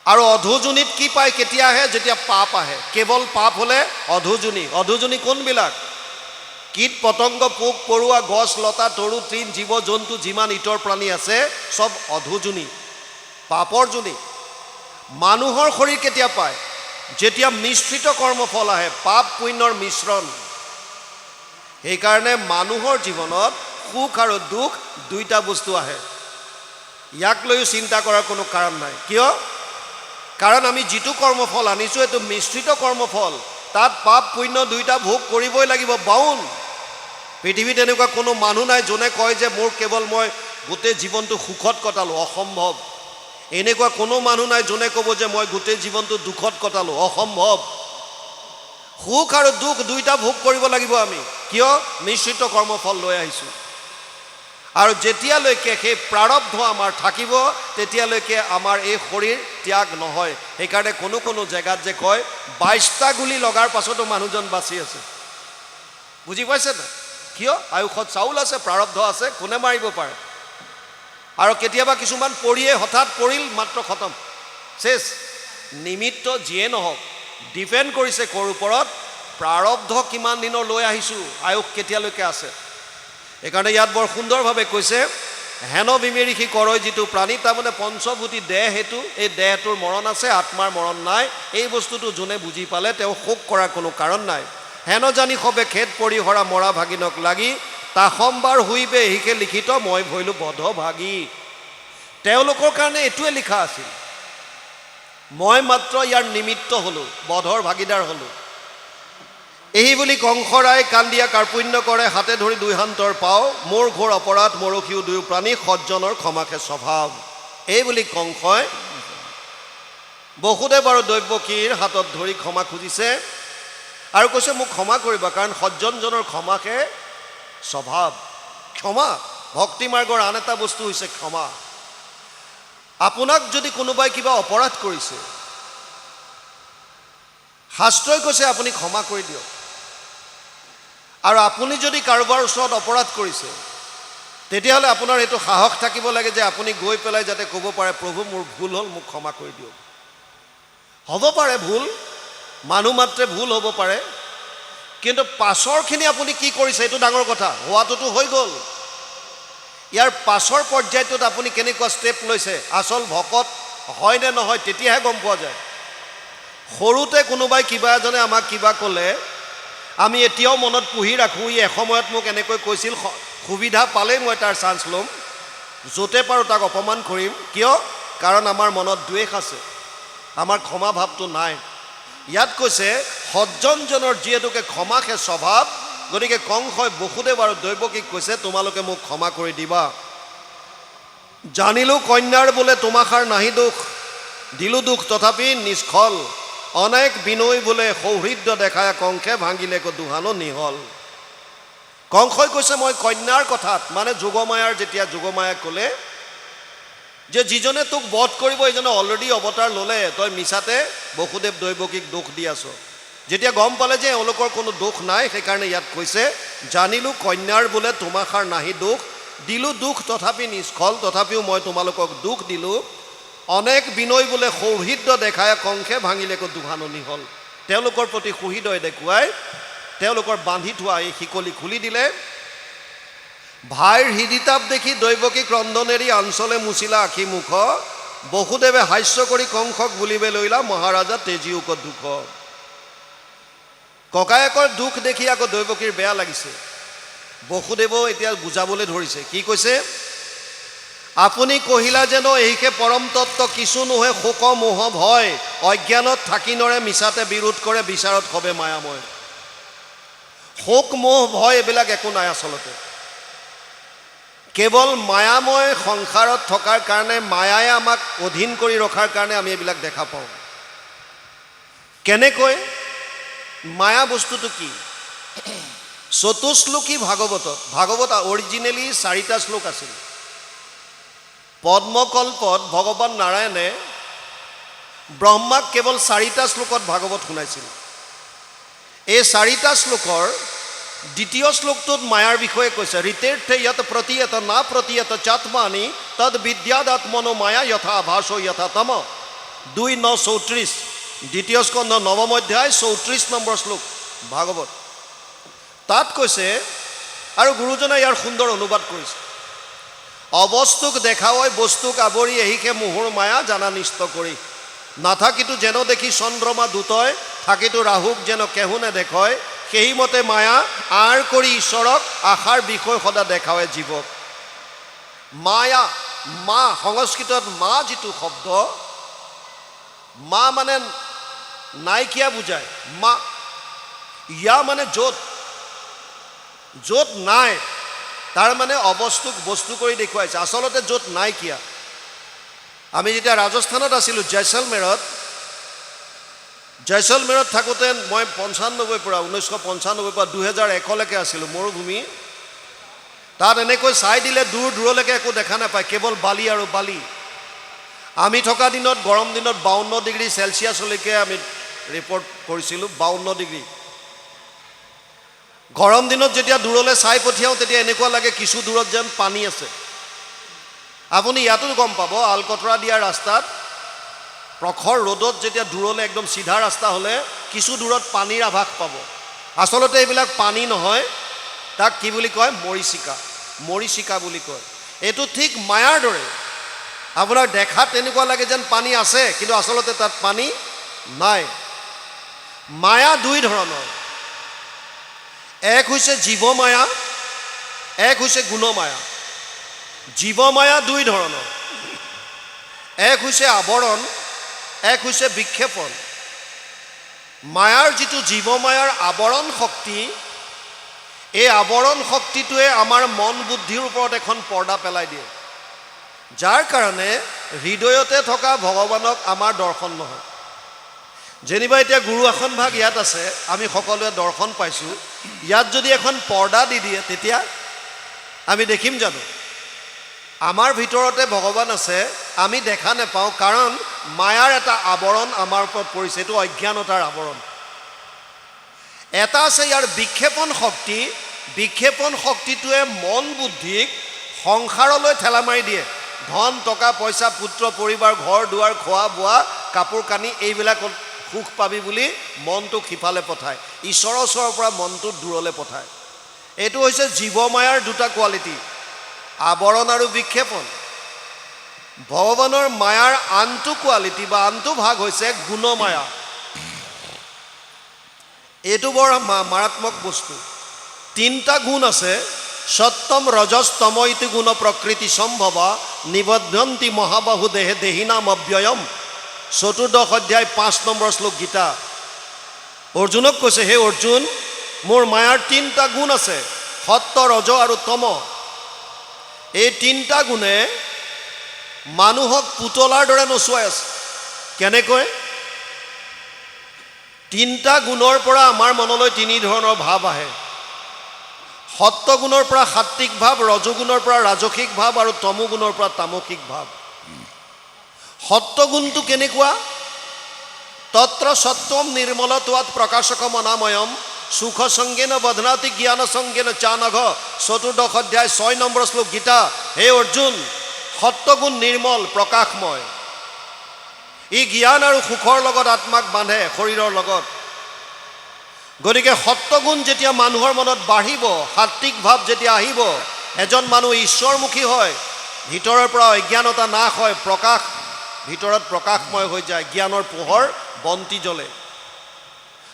আৰু অধোজনীত কি পায়? কেতিয়া আহে? যেতিয়া পাপ আহে। কেৱল পাপ হ'লে অধোজনী। অধোজনী কোনবিলাক? কীট পতংগ, পোক পৰুৱা, গছ লতা, তৰু তৃণ, জীৱ জন্তু, যিমান ইতৰ প্ৰাণী আছে চব অধোজনী, পাপৰ জনী। মানুহৰ শৰীৰ কেতিয়া পায়? যেতিয়া মিশ্ৰিত কৰ্মফল আহে, পাপ পুণ্যৰ মিশ্ৰণ। সেইকাৰণে মানুহৰ জীৱনত সুখ আৰু দুখ 2টা বস্তু আহে। ইয়াক লৈও চিন্তা কৰাৰ কোনো কাৰণ নাই। কিয়? কাৰণ আমি যিটো কৰ্মফল আনিছোঁ এইটো মিশ্ৰিত কৰ্মফল, তাত পাপ পুণ্য 2টা ভোগ কৰিবই লাগিব, বাউন। পৃথিৱীত এনেকুৱা কোনো মানুহ নাই যোনে কয় যে মোৰ কেৱল মই গোটেই জীৱনটো সুখত কটালোঁ, অসম্ভৱ। এনেকুৱা কোনো মানুহ নাই যোনে ক'ব যে মই গোটেই জীৱনটো দুখত কটালোঁ, অসম্ভৱ। সুখ আৰু দুখ 2টা ভোগ কৰিব লাগিব আমি। কিয়? মিশ্ৰিত কৰ্মফল লৈ আহিছোঁ। আৰু যেতিয়ালৈকে সেই প্ৰাৰব্ধ আমাৰ থাকিব তেতিয়ালৈকে আমাৰ এই শৰীৰ ত্যাগ নহয়। সেইকাৰণে কোনো জেগাত যে কয় 22টা গুলি লগাৰ পাছতো মানুহজন বাচি আছে। বুজি পাইছে না? কিয়? আয়ুষত চাউল আছে, প্ৰাৰব্ধ আছে, কোনে মাৰিব পাৰে। আৰু কেতিয়াবা কিছুমান পৰিয়ে হঠাৎ পৰিল, মাত্ৰ খতম, শেষ। নিমিত্ত যিয়ে নহওক, ডিপেণ্ড কৰিছে ক'ৰ ওপৰত? প্ৰাৰব্ধ কিমান দিনৰ লৈ আহিছোঁ, আয়ুস কেতিয়ালৈকে আছে। সেইকাৰণে ইয়াত বৰ সুন্দৰভাৱে কৈছে, হেন বিমেৰিষি কৰয় যিটো প্ৰাণী, তাৰমানে পঞ্চভূতি দেহ, সেইটো এই দেহটোৰ মৰণ আছে, আত্মাৰ মৰণ নাই। এই বস্তুটো যোনে বুজি পালে তেওঁ শোক কৰাৰ কোনো কাৰণ নাই। হেন জানি সবে খেদ পৰিহৰা মৰা ভাগিনক লাগি, তাসম্বাৰ হুইবে হিকে লিখিত মই ভৈলো বধ ভাগী। তেওঁলোকৰ কাৰণে এইটোৱে লিখা আছিল, মই মাত্ৰ ইয়াৰ নিমিত্ত হ'লোঁ, বধৰ ভাগিদাৰ হ'লোঁ। এই বুলি কংসৰাই কান্দিয়া কাৰ্পুণ্য কৰে, হাতে ধৰি 2 হান্তৰ পাওঁ, মোৰ ঘোৰ অপৰাধ মৰসিও 2 প্ৰাণী, সজ্জনৰ ক্ষমাখে স্বভাৱ। এই বুলি কংসই বসুদেৱ আৰু দৈৱকীৰ হাতত ধৰি ক্ষমা খুজিছে আৰু কৈছে মোক ক্ষমা কৰিবা, কাৰণ সজ্জনজনৰ ক্ষমাখে স্বভাৱ। ক্ষমা, ভক্তি মাৰ্গৰ আন এটা বস্তু হৈছে ক্ষমা। আপোনাক যদি কোনোবাই কিবা অপৰাধ কৰিছে, শাস্ত্ৰই কৈছে আপুনি ক্ষমা কৰি দিয়ক। আৰু আপুনি যদি কাৰোবাৰ ওচৰত অপৰাধ কৰিছে, তেতিয়াহ'লে আপোনাৰ এইটো সাহস থাকিব লাগে যে আপুনি গৈ পেলাই যাতে ক'ব পাৰে, প্ৰভু মোৰ ভুল হ'ল, মোক ক্ষমা কৰি দিয়ক। হ'ব পাৰে ভুল, মানুহ মাত্ৰে ভুল হ'ব পাৰে, কিন্তু পাছৰখিনি আপুনি কি কৰিছে এইটো ডাঙৰ কথা হোৱাটোতো হৈ গ'ল ইয়াৰ পাছৰ পৰ্যায়টোত আপুনি কেনেকুৱা ষ্টেপ লৈছে আচল ভকত হয় নে নহয় তেতিয়াহে গম পোৱা যায় সৰুতে কোনোবাই কিবা এজনে আমাক কিবা ক'লে আমি এতিয়াও মনত পুহি ৰাখোঁ ই এসময়ত মোক এনেকৈ কৈছিল সুবিধা পালেই মই তাৰ চান্স ল'ম য'তে পাৰোঁ তাক অপমান কৰিম কিয় কাৰণ আমাৰ মনত দ্বেষ আছে আমাৰ ক্ষমা ভাৱটো নাই ইয়াত কৈছে সজ্জনজনৰ যিহেতুকে ক্ষমাহে স্বভাৱ গতিকে কংসই বসুদেৱ আৰু দৈৱকীক কৈছে তোমালোকে মোক ক্ষমা কৰি দিবা জানিলোঁ কন্যাৰ বোলে তোমাষাৰ নাহি দুখ দিলোঁ দুখ তথাপি নিষ্ফল অনেক বিনয় বোলে সৌহৃদ্য দেখায় কংসে ভাঙিলে দুহানো নিহল কংসই কৈছে মই কন্যাৰ কথাত মানে যোগমায়াৰ যেতিয়া যোগমায়াক ক'লে যে যিজনে তোক বধ কৰিব এইজনে অলৰেডি অৱতাৰ ল'লে তই মিছাতে বসুদেৱ দৈৱকীক দোষ দি আছ যেতিয়া গম পালে যে এওঁলোকৰ কোনো দোষ নাই সেইকাৰণে ইয়াত কৈছে জানিলোঁ কন্যাৰ বোলে তোমাষাৰ নাহি দুখ দিলোঁ দুখ তথাপি নিষ্ফল তথাপিও মই তোমালোকক দুখ দিলোঁ অনেক বিনয় বোলে সৌহৃদ্য দেখায় কংসে ভাঙিলে দুহানো নিহল তেওঁলোকৰ প্ৰতি সুহৃদয় দেখুৱাই তেওঁলোকৰ বান্ধি থোৱা এই শিকলি খুলি দিলে ভাইৰ হৃদিতাপ দেখি দৈৱকী ক্ৰন্দনেৰি অঞ্চলে মুচিলা আখি মুখ বসুদেৱে হাস্য কৰি কংসক বুলিবে লৈলা মহাৰাজা তেজীউক দুখ ককায়েকৰ দুখ দেখি আকৌ দৈৱকীৰ বেয়া লাগিছে বসুদেৱো এতিয়া বুজাবলৈ ধৰিছে কি কৈছে আপুনি কহিলা যেন এইকে পৰম তত্ত্ব কিছু নোহে শোক মোহ ভয় অজ্ঞানত থাকি নৰে মিছাতে বিৰোধ কৰে বিচাৰত হবে মায়াময় শোক মোহ ভয় এইবিলাক একো নাই আচলতে কেৱল মায়াময় সংসাৰত থকাৰ কাৰণে মায়াই আমাক অধীন কৰি ৰখাৰ কাৰণে আমি এইবিলাক দেখা পাওঁ কেনেকৈ মায়া বস্তুটো কি চতুশ্লোকী ভাগৱত অৰিজিনেলি 4টা শ্লোক আছিল পদ্মকল্পত ভগৱান নাৰায়ণে ব্ৰহ্মাক কেৱল 4টা শ্লোকত ভাগৱত শুনাইছিল এই 4টা শ্লোকৰ দ্বিতীয় শ্লোকটোত মায়াৰ বিষয়ে কৈছে ঋতেৰ্থে যত প্ৰতীয়ত না প্ৰতীয়ত চাত্মানি তদ বিদ্যাদাত্মনো মায়া যথা আভাস যথা তম 2:9-34 দ্বিতীয় স্কন্ধ 9ম অধ্যায় 34 নম্বৰ শ্লোক ভাগৱত তাত কৈছে আৰু গুৰুজনে ইয়াৰ সুন্দৰ অনুবাদ কৰিছে অবস্তুক দেখাওয় বস্তুক আৱৰি এহিকে মোহৰ মায়া জানা নিষ্ট কৰি নাথাকিতো যেন দেখি চন্দ্ৰমা দুতয় থাকিতো ৰাহুক যেন কেহুনে দেখয় সেই মতে মায়া আৰ কৰি ঈশ্বৰক আশাৰ বিষয় সদা দেখাওয় জীৱক মায়া মা সংস্কৃতত মা যিটো শব্দ মা মানে নাইকিয়া বুজায় মা ইয়া মানে য'ত নাই তাৰ মানে অবস্তুক বস্তু কৰি দেখুৱাইছে আচলতে য'ত নাইকিয়া আমি যেতিয়া ৰাজস্থানত আছিলোঁ জয়ছলমেৰত থাকোঁতে মই 1995 পৰা 2001লৈকে আছিলোঁ মৰুভূমি তাত এনেকৈ চাই দিলে দূৰ দূৰলৈকে একো দেখা নাপায় কেৱল বালি আৰু বালি আমি থকা দিনত গৰম দিনত 52 ডিগ্ৰী চেলচিয়াছলৈকে আমি ৰিপৰ্ট কৰিছিলোঁ 52 ডিগ্ৰী গৰম দিনত যেতিয়া দূৰলৈ চাই পঠিয়াওঁ তেতিয়া এনেকুৱা লাগে কিছু দূৰত যেন পানী আছে আপুনি ইয়াতো গম পাব আলকটৰা দিয়া ৰাস্তাত প্ৰখৰ ৰ'দত যেতিয়া দূৰলৈ একদম সিধা ৰাস্তা হ'লে কিছু দূৰত পানীৰ আভাস পাব আচলতে এইবিলাক পানী নহয় তাক কি বুলি কয় মৰিচিকা বুলি কয় এইটো ঠিক মায়াৰ দৰে আপোনাৰ দেখাত তেনেকুৱা লাগে যেন পানী আছে কিন্তু আচলতে তাত পানী নাই মায়া দুই ধৰণৰ এক হৈছে জীৱমায়া এক হৈছে গুণমায়া জীৱমায়া দুই ধৰণৰ এক হৈছে আৱৰণ এক হৈছে বিক্ষেপণ মায়াৰ যিটো জীৱমায়াৰ আৱৰণ শক্তি এই আৱৰণ শক্তিটোৱে আমাৰ মন বুদ্ধিৰ ওপৰত এখন পৰ্দা পেলাই দিয়ে যাৰ কাৰণে হৃদয়তে থকা ভগৱানক আমাৰ দৰ্শন নহয় যেনিবা এতিয়া গুৰু আসন ভাগ ইয়াত আছে আমি সকলোৱে দৰ্শন পাইছোঁ ইয়াত যদি এখন পৰ্দা দি দিয়ে তেতিয়া আমি দেখিম জানো আমাৰ ভিতৰতে ভগৱান আছে আমি দেখা নাপাওঁ কাৰণ মায়াৰ এটা আৱৰণ আমাৰ ওপৰত পৰিছে এইটো অজ্ঞানতাৰ আৱৰণ এটা আছে ইয়াৰ বিক্ষেপণ শক্তিটোৱে মন বুদ্ধিক সংসাৰলৈ ঠেলা মাৰি দিয়ে ধন টকা পইচা পুত্ৰ পৰিবাৰ ঘৰ দুৱাৰ খোৱা বোৱা কাপোৰ কানি এইবিলাকত সুখ পাবি বুলি মনটোক সিফালে পঠায়, ঈশ্বৰৰ ওচৰৰ পৰা মনটো দূৰলৈ পঠায়। এইটো হৈছে জীৱমায়াৰ দুটা কোৱালিটি, আৱৰণ আৰু বিক্ষেপণ। ভগৱানৰ মায়াৰ আনটো কোৱালিটি বা আনটো ভাগ হৈছে গুণমায়া। এইটো বৰ মাৰাত্মক বস্তু। তিনিটা গুণ আছে, সত্যম ৰজস তম ইতি গুণ প্ৰকৃতি সম্ভৱ নিবদ্ধন্তি মহাবাহু দেহে দেহিনাম অব্যয়ম। 14 অধ্যায় 5 নম্বৰ শ্লোক গীতা। অৰ্জুনক কৈছে, হে অৰ্জুন, মোৰ মায়াৰ তিনিটা গুণ আছে, সত্য, ৰজ আৰু তম। এই তিনিটা গুণে মানুহক পুতলাৰ দৰে নচুৱাই আছে। কেনেকৈ? তিনিটা গুণৰ পৰা আমাৰ মনলৈ তিনি ধৰণৰ ভাৱ আহে। সত্যগুণৰ পৰা সাত্বিক ভাৱ, ৰজগুণৰ পৰা ৰাজসিক ভাৱ আৰু তমগুণৰ পৰা তামসিক ভাৱ। সত্যগুণটো কেনেকুৱা? তত্ৰ সত্যম নিৰ্মলত্বাৎ প্ৰকাশকম অনাময়ম সুখ সংগেন বধনাতি জ্ঞান সংগেন চানঘ। 14 অধ্যায় 6 নম্বৰ শ্লোক গীতা। হে অৰ্জুন, সত্যগুণ নিৰ্মল, প্ৰকাশময়। ই জ্ঞান আৰু সুখৰ লগত আত্মাক বান্ধে, শৰীৰৰ লগত। গতিকে সত্যগুণ যেতিয়া মানুহৰ মনত বাঢ়িব, সাত্বিক ভাৱ যেতিয়া আহিব, এজন মানুহ ঈশ্বৰমুখী হয়, ভিতৰৰ পৰা অজ্ঞানতা নাশ হয়, প্ৰকাশ ভিতৰত প্ৰকাশময় হৈ যায়, জ্ঞানৰ পোহৰ বন্তি জ্বলে।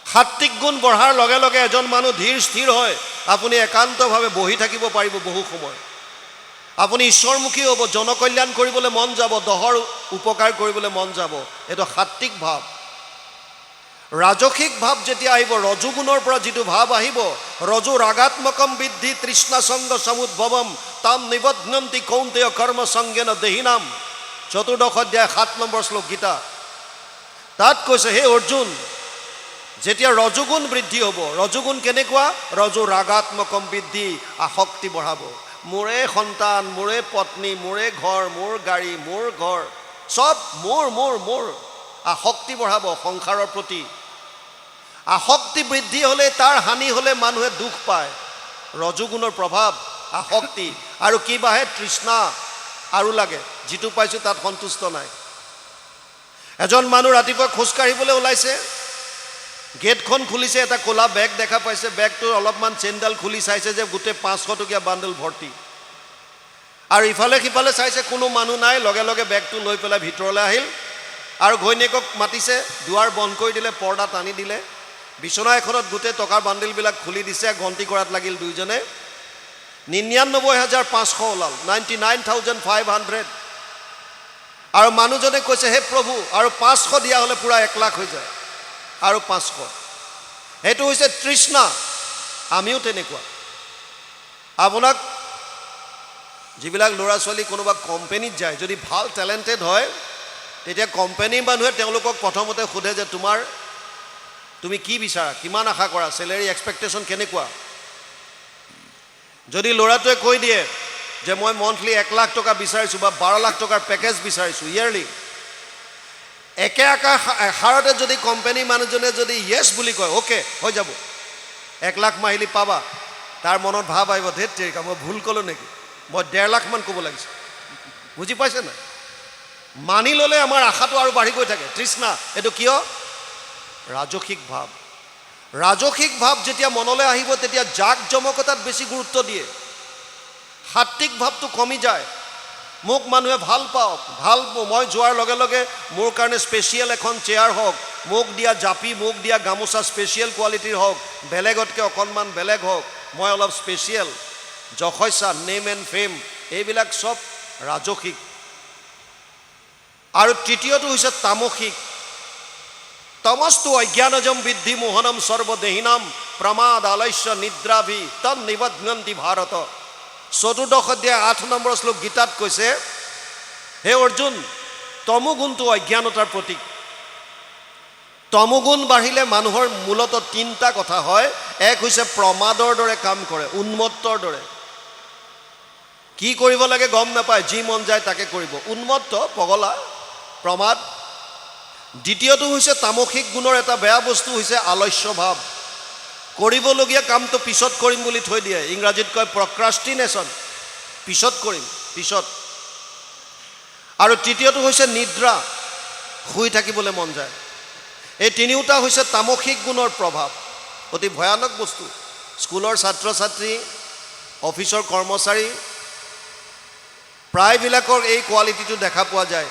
সাত্বিক গুণ বঢ়াৰ লগে লগে এজন মানুহ ধীৰ স্থিৰ হয়, আপুনি একান্তভাৱে বহি থাকিব পাৰিব বহু সময়। আপুনি ঈশ্বৰমুখী হ'ব, জনকল্যাণ কৰিবলৈ মন যাব, দহৰ উপকাৰ কৰিবলৈ মন যাব। এইটো সাত্বিক ভাৱ। ৰাজসিক ভাৱ যেতিয়া আহিব, ৰজুগুণৰ পৰা যিটো ভাৱ আহিব, ৰজু ৰাগাত্মকম বৃদ্ধি তৃষ্ণা সংগ সমুদ্ভৱম তাম নিবধ্নন্তি কৌন্তেয় কৰ্ম সংগেন দেহিনাম। 14 অধ্যায় 7 নম্বৰ শ্লোক গীতা। তাত কৈছে, হে অৰ্জুন, যেতিয়া ৰজুগুণ বৃদ্ধি হ'ব, ৰজুগুণ কেনেকুৱা? ৰজু ৰাগাত্মকম বৃদ্ধি, আসক্তি বঢ়াব। মোৰে সন্তান, মোৰে পত্নী, মোৰে ঘৰ, মোৰ গাড়ী, মোৰ ঘৰ, চব মোৰ মোৰ মোৰ। আসক্তি বঢ়াব সংসাৰৰ প্ৰতি। আসক্তি বৃদ্ধি হ'লে, তাৰ হানি হ'লে মানুহে দুখ পায়। ৰজুগুণৰ প্ৰভাৱ, আসক্তি। আৰু কি বাঢ়ে? তৃষ্ণা আৰু লাগে, যিটো পাইছোঁ তাত সন্তুষ্ট নাই। এজন মানুহ ৰাতিপুৱা খোজকাঢ়িবলৈ ওলাইছে, গেটখন খুলিছে, এটা ক'লা বেগ দেখা পাইছে, বেগটোৰ অলপমান চেইনডাল খুলি চাইছে যে গোটেই 500 টকীয়া বাণ্ডেল ভৰ্তি। আৰু ইফালে সিফালে চাইছে, কোনো মানুহ নাই, লগে লগে বেগটো লৈ পেলাই ভিতৰলৈ আহিল আৰু ঘৈণীয়েকক মাতিছে, দুৱাৰ বন্ধ কৰি দিলে, পৰ্দা টানি দিলে, বিচনা এখনত গোটেই টকাৰ বাণ্ডেলবিলাক খুলি দিছে, গন্তি কৰাত লাগিল দুইজনে। 99,500 ওলাল, 99,500। আৰু মানুহজনে কৈছে, হে প্ৰভু, আৰু 500 দিয়া হ'লে পূৰা 1 লাখ হৈ যায়, আৰু 500। সেইটো হৈছে তৃষ্ণা। আমিও তেনেকুৱা। আপোনাক যিবিলাক ল'ৰা ছোৱালী কোনোবা কোম্পেনীত যায়, যদি ভাল টেলেণ্টেড হয়, তেতিয়া কোম্পেনীৰ মানুহে তেওঁলোকক প্ৰথমতে সোধে যে তুমি কি বিচাৰা, কিমান আশা কৰা, চেলেৰী এক্সপেক্টেশ্যন কেনেকুৱা। যদি ল'ৰাটোৱে কৈ দিয়ে যে মই মন্থলি 1 লাখ টকা বিচাৰিছোঁ বা 12 লাখ টকাৰ পেকেজ বিচাৰিছোঁ ইয়েৰলি, একে এষাৰতে যদি কোম্পানী মানুহজনে যদি য়েছ বুলি কয়, অ'কে হৈ যাব, 1 লাখ মাহিলী পাবা, তাৰ মনত ভাৱ আহিব, ধেত তেৰিকা, মই ভুল ক'লোঁ নেকি, মই 1.5 লাখ মান ক'ব লাগিছে। বুজি পাইছে নাই? মানি ল'লে আমাৰ আশাটো আৰু বাঢ়ি গৈ থাকে, তৃষ্ণা। এইটো কিয়? ৰাজসিক ভাৱ। ৰাজসিক ভাৱ যেতিয়া মনলৈ আহিব, তেতিয়া জাক জমকতাত বেছি গুৰুত্ব দিয়ে, সাত্বিক ভাৱটো কমি যায়। মোক মানুহে ভাল পাওক, মই যোৱাৰ লগে লগে মোৰ কাৰণে স্পেচিয়েল এখন চেয়াৰ হওক, মোক দিয়া জাপি, মোক দিয়া গামোচা স্পেচিয়েল কোৱালিটিৰ হওক, বেলেগতকৈ অকণমান বেলেগ হওক, মই অলপ স্পেচিয়েল, যশস্যা, নেম এণ্ড ফেম, এইবিলাক চব ৰাজসিক। আৰু তৃতীয়টো হৈছে তামসিক। তমস্তু অজ্ঞানজম বৃদ্ধি মোহনম সৰ্বদেহিনাম প্ৰমাদ আলস্য নিদ্ৰাভি তন নিবধ্নন্তি ভাৰত। 14 অধ্যায় 8 নম্বৰ শ্লোক গীতাত কৈছে, হে অৰ্জুন, তমোগুণটো অজ্ঞানতাৰ প্ৰতীক। তমোগুণ বাঢ়িলে মানুহৰ মূলত 3টা কথা হয়। এক হৈছে প্ৰমাদৰ দৰে কাম কৰে, উন্মত্তৰ দৰে। কি কৰিব লাগে গম নাপায়, যি মন যায় তাকে কৰিব, উন্মত্ত, পগলা, প্ৰমাদ। দ্বিতীয়টো হৈছে তামসিক গুণৰ এটা বেয়া বস্তু হৈছে আলস্য ভাৱ। কৰিবলগীয়া কামটো পিছত কৰিম বুলি থৈ দিয়ে, ইংৰাজীত কয় প্ৰক্ৰাষ্টিনেশ্যন, পিছত কৰিম, পিছত। আৰু তৃতীয়টো হৈছে নিদ্ৰা, শুই থাকিবলৈ মন যায়। এই তিনিওটা হৈছে তামসিক গুণৰ প্ৰভাৱ, অতি ভয়ানক বস্তু। স্কুলৰ ছাত্ৰ ছাত্ৰী, অফিচৰ কৰ্মচাৰী প্ৰায়বিলাকৰ এই কোৱালিটিটো দেখা পোৱা যায়।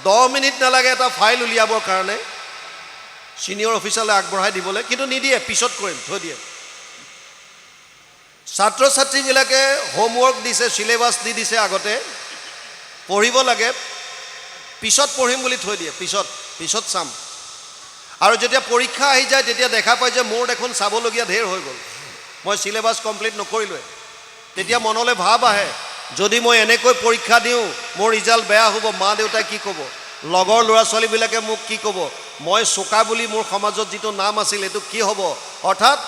10 মিনিট নালাগে এটা ফাইল উলিয়াবৰ কাৰণে ছিনিয়ৰ অফিচাৰলৈ আগবঢ়াই দিবলৈ, কিন্তু নিদিয়ে, পিছত কৰিম, থৈ দিয়ে। ছাত্ৰ ছাত্ৰীবিলাকে হোমৱৰ্ক দিছে, চিলেবাছ দি দিছে, আগতে পঢ়িব লাগে, পিছত পঢ়িম বুলি থৈ দিয়ে, পিছত চাম। আৰু যেতিয়া পৰীক্ষা আহি যায় তেতিয়া দেখা পায় যে মোৰ দেখোন চাবলগীয়া ঢেৰ হৈ গ'ল, মই চিলেবাছ কমপ্লিট নকৰিলোৱে। তেতিয়া মনলৈ ভাৱ আহে, যদি মই এনেকৈ পৰীক্ষা দিওঁ মোৰ ৰিজাল্ট বেয়া হ'ব, মা দেউতাই কি ক'ব, লগৰ ল'ৰা ছোৱালীবিলাকে মোক কি ক'ব, মই চোকা বুলি মোৰ সমাজত যিটো নাম আছিল এইটো কি হ'ব, অৰ্থাৎ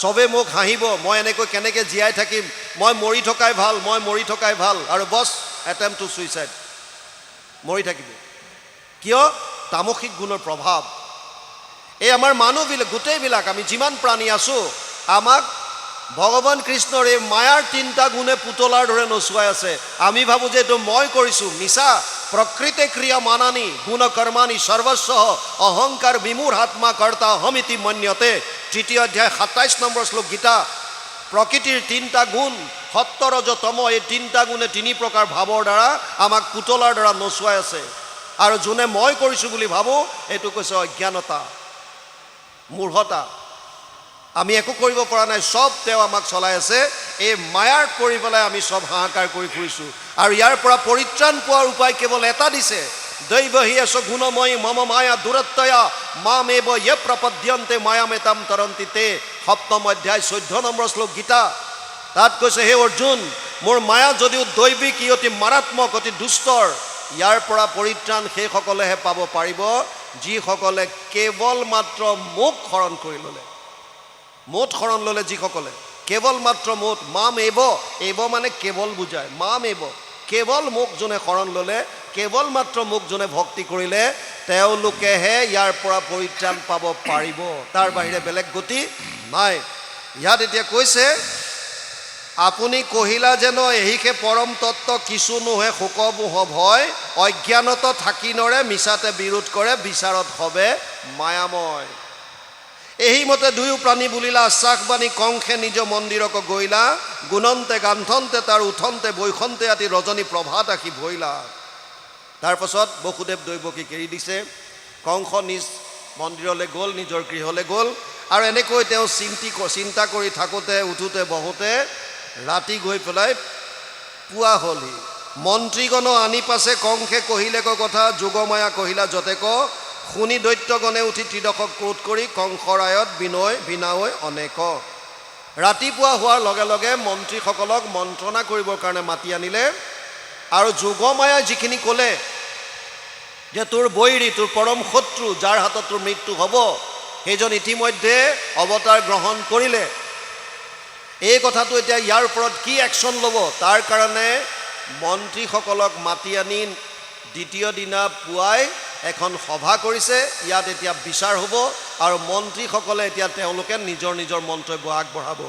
চবে মোক হাঁহিব, মই এনেকৈ কেনেকৈ জীয়াই থাকিম, মই মৰি থকাই ভাল, আৰু বছ এটেম্প টু ছুইচাইড, মৰি থাকিব। কিয়? তামসিক গুণৰ প্ৰভাৱ। এই আমাৰ মানুহবিলাক, গোটেইবিলাক আমি যিমান প্ৰাণী আছোঁ, আমাক ভগৱান কৃষ্ণৰ এই মায়াৰ 3টা গুণে পুতলাৰ দৰে নচুৱাই আছে। আমি ভাবোঁ যে এইটো মই কৰিছোঁ, মিছা। প্ৰকৃতে ক্ৰিয়া মানানি গুণ কৰ্মানি সৰ্বস্ব অহংকাৰ বিমূঢ় আত্মা কৰ্তা অহমিতি মন্যতে। 3য় অধ্যায় 27 নম্বৰ শ্লোক গীতা। প্ৰকৃতিৰ 3টা গুণ, সত্য ৰজ তম, এই 3টা গুণে 3 প্ৰকাৰ ভাৱৰ দ্বাৰা আমাক পুতলাৰ দ্বাৰা নচুৱাই আছে। আৰু যোনে মই কৰিছোঁ বুলি ভাবোঁ, এইটো কৈছে অজ্ঞানতা, মূঢ়তা। আমি একো কৰিব পৰা নাই, চব তেওঁ আমাক চলাই আছে। এই মায়াত পৰি পেলাই আমি চব হাহাকাৰ কৰি ফুৰিছোঁ। আৰু ইয়াৰ পৰা পৰিত্ৰাণ পোৱাৰ উপায় কেৱল এটা দিছে, দৈৱহী এছ গুণময়ী মম মায়া দূৰত্বয়া মামেব য়ে প্ৰপদ্যন্তে মায়ামেতাম তৰন্তি তে। 7ম অধ্যায় 14 নম্বৰ শ্লোক গীতা। তাত কৈছে, হে অৰ্জুন, মোৰ মায়া যদিও দৈৱিক, ই অতি মাৰাত্মক, অতি দুষ্টৰ। ইয়াৰ পৰা পৰিত্ৰাণ সেইসকলেহে পাব পাৰিব যিসকলে কেৱল মাত্ৰ মোক শৰণ কৰি ল'লে। মোত শৰণ ল'লে যিসকলে, কেৱল মাত্ৰ মোত, মাম এব, এব মানে কেৱল বুজায়, মাম এব, কেৱল মোক যোনে শৰণ ল'লে, কেৱল মাত্ৰ মোক যোনে ভক্তি কৰিলে, তেওঁলোকেহে ইয়াৰ পৰা পৰিত্ৰাণ পাব পাৰিব, তাৰ বাহিৰে বেলেগ গতি নাই। ইয়াত এতিয়া কৈছে, আপুনি কহিলা যেন এহিকে পৰম তত্ত্ব কিছু নোহে শোকমোহ ভয়, অজ্ঞানত থাকি নৰে মিছাতে বিৰোধ কৰে, বিচাৰত হবে মায়াময়। এই মতে দুয়ো প্ৰাণী বুলিলা আশ্বাসবাণী কংসে নিজ মন্দিৰক গৈলা, গুণন্তে গান্থন্তে তাৰ উঠন্তে বৈখন্তে আতি ৰজনী প্ৰভাত আহি ভৈলা। তাৰপাছত বসুদেৱ দৈৱকীক এৰি দিছে, কংস নিজ মন্দিৰলৈ গ'ল, নিজৰ গৃহলৈ গ'ল। আৰু এনেকৈ তেওঁ চিন্তা কৰি থাকোঁতে উঠোঁতে বহোঁতে ৰাতি গৈ পেলাই পুৱা হ'লহি। মন্ত্ৰীগণ আনি পাছে কংসে কহিলেক কথা, যোগমায়া কহিলা যতেক, শুনি দৈত্যগণে উঠি ত্ৰিদশক ক্ৰোধ কৰি কংসৰায়ত বিনাৱৈ অনেক। ৰাতিপুৱা হোৱাৰ লগে লগে মন্ত্ৰীসকলক মন্ত্ৰণা কৰিবৰ কাৰণে মাতি আনিলে। আৰু যোগমায়াই যিখিনি ক'লে যে তোৰ বৈৰী, তোৰ পৰম শত্ৰু, যাৰ হাতত তোৰ মৃত্যু হ'ব, সেইজন ইতিমধ্যে অৱতাৰ গ্ৰহণ কৰিলে। এই কথাটো এতিয়া ইয়াৰ ওপৰত কি একশ্যন ল'ব, তাৰ কাৰণে মন্ত্ৰীসকলক মাতি আনি দ্বিতীয় দিনা পুৱাই এখন সভা কৰিছে। ইয়াত এতিয়া বিচাৰ হ'ব আৰু মন্ত্ৰীসকলে এতিয়া তেওঁলোকে নিজৰ মন্তব্য আগবঢ়াব।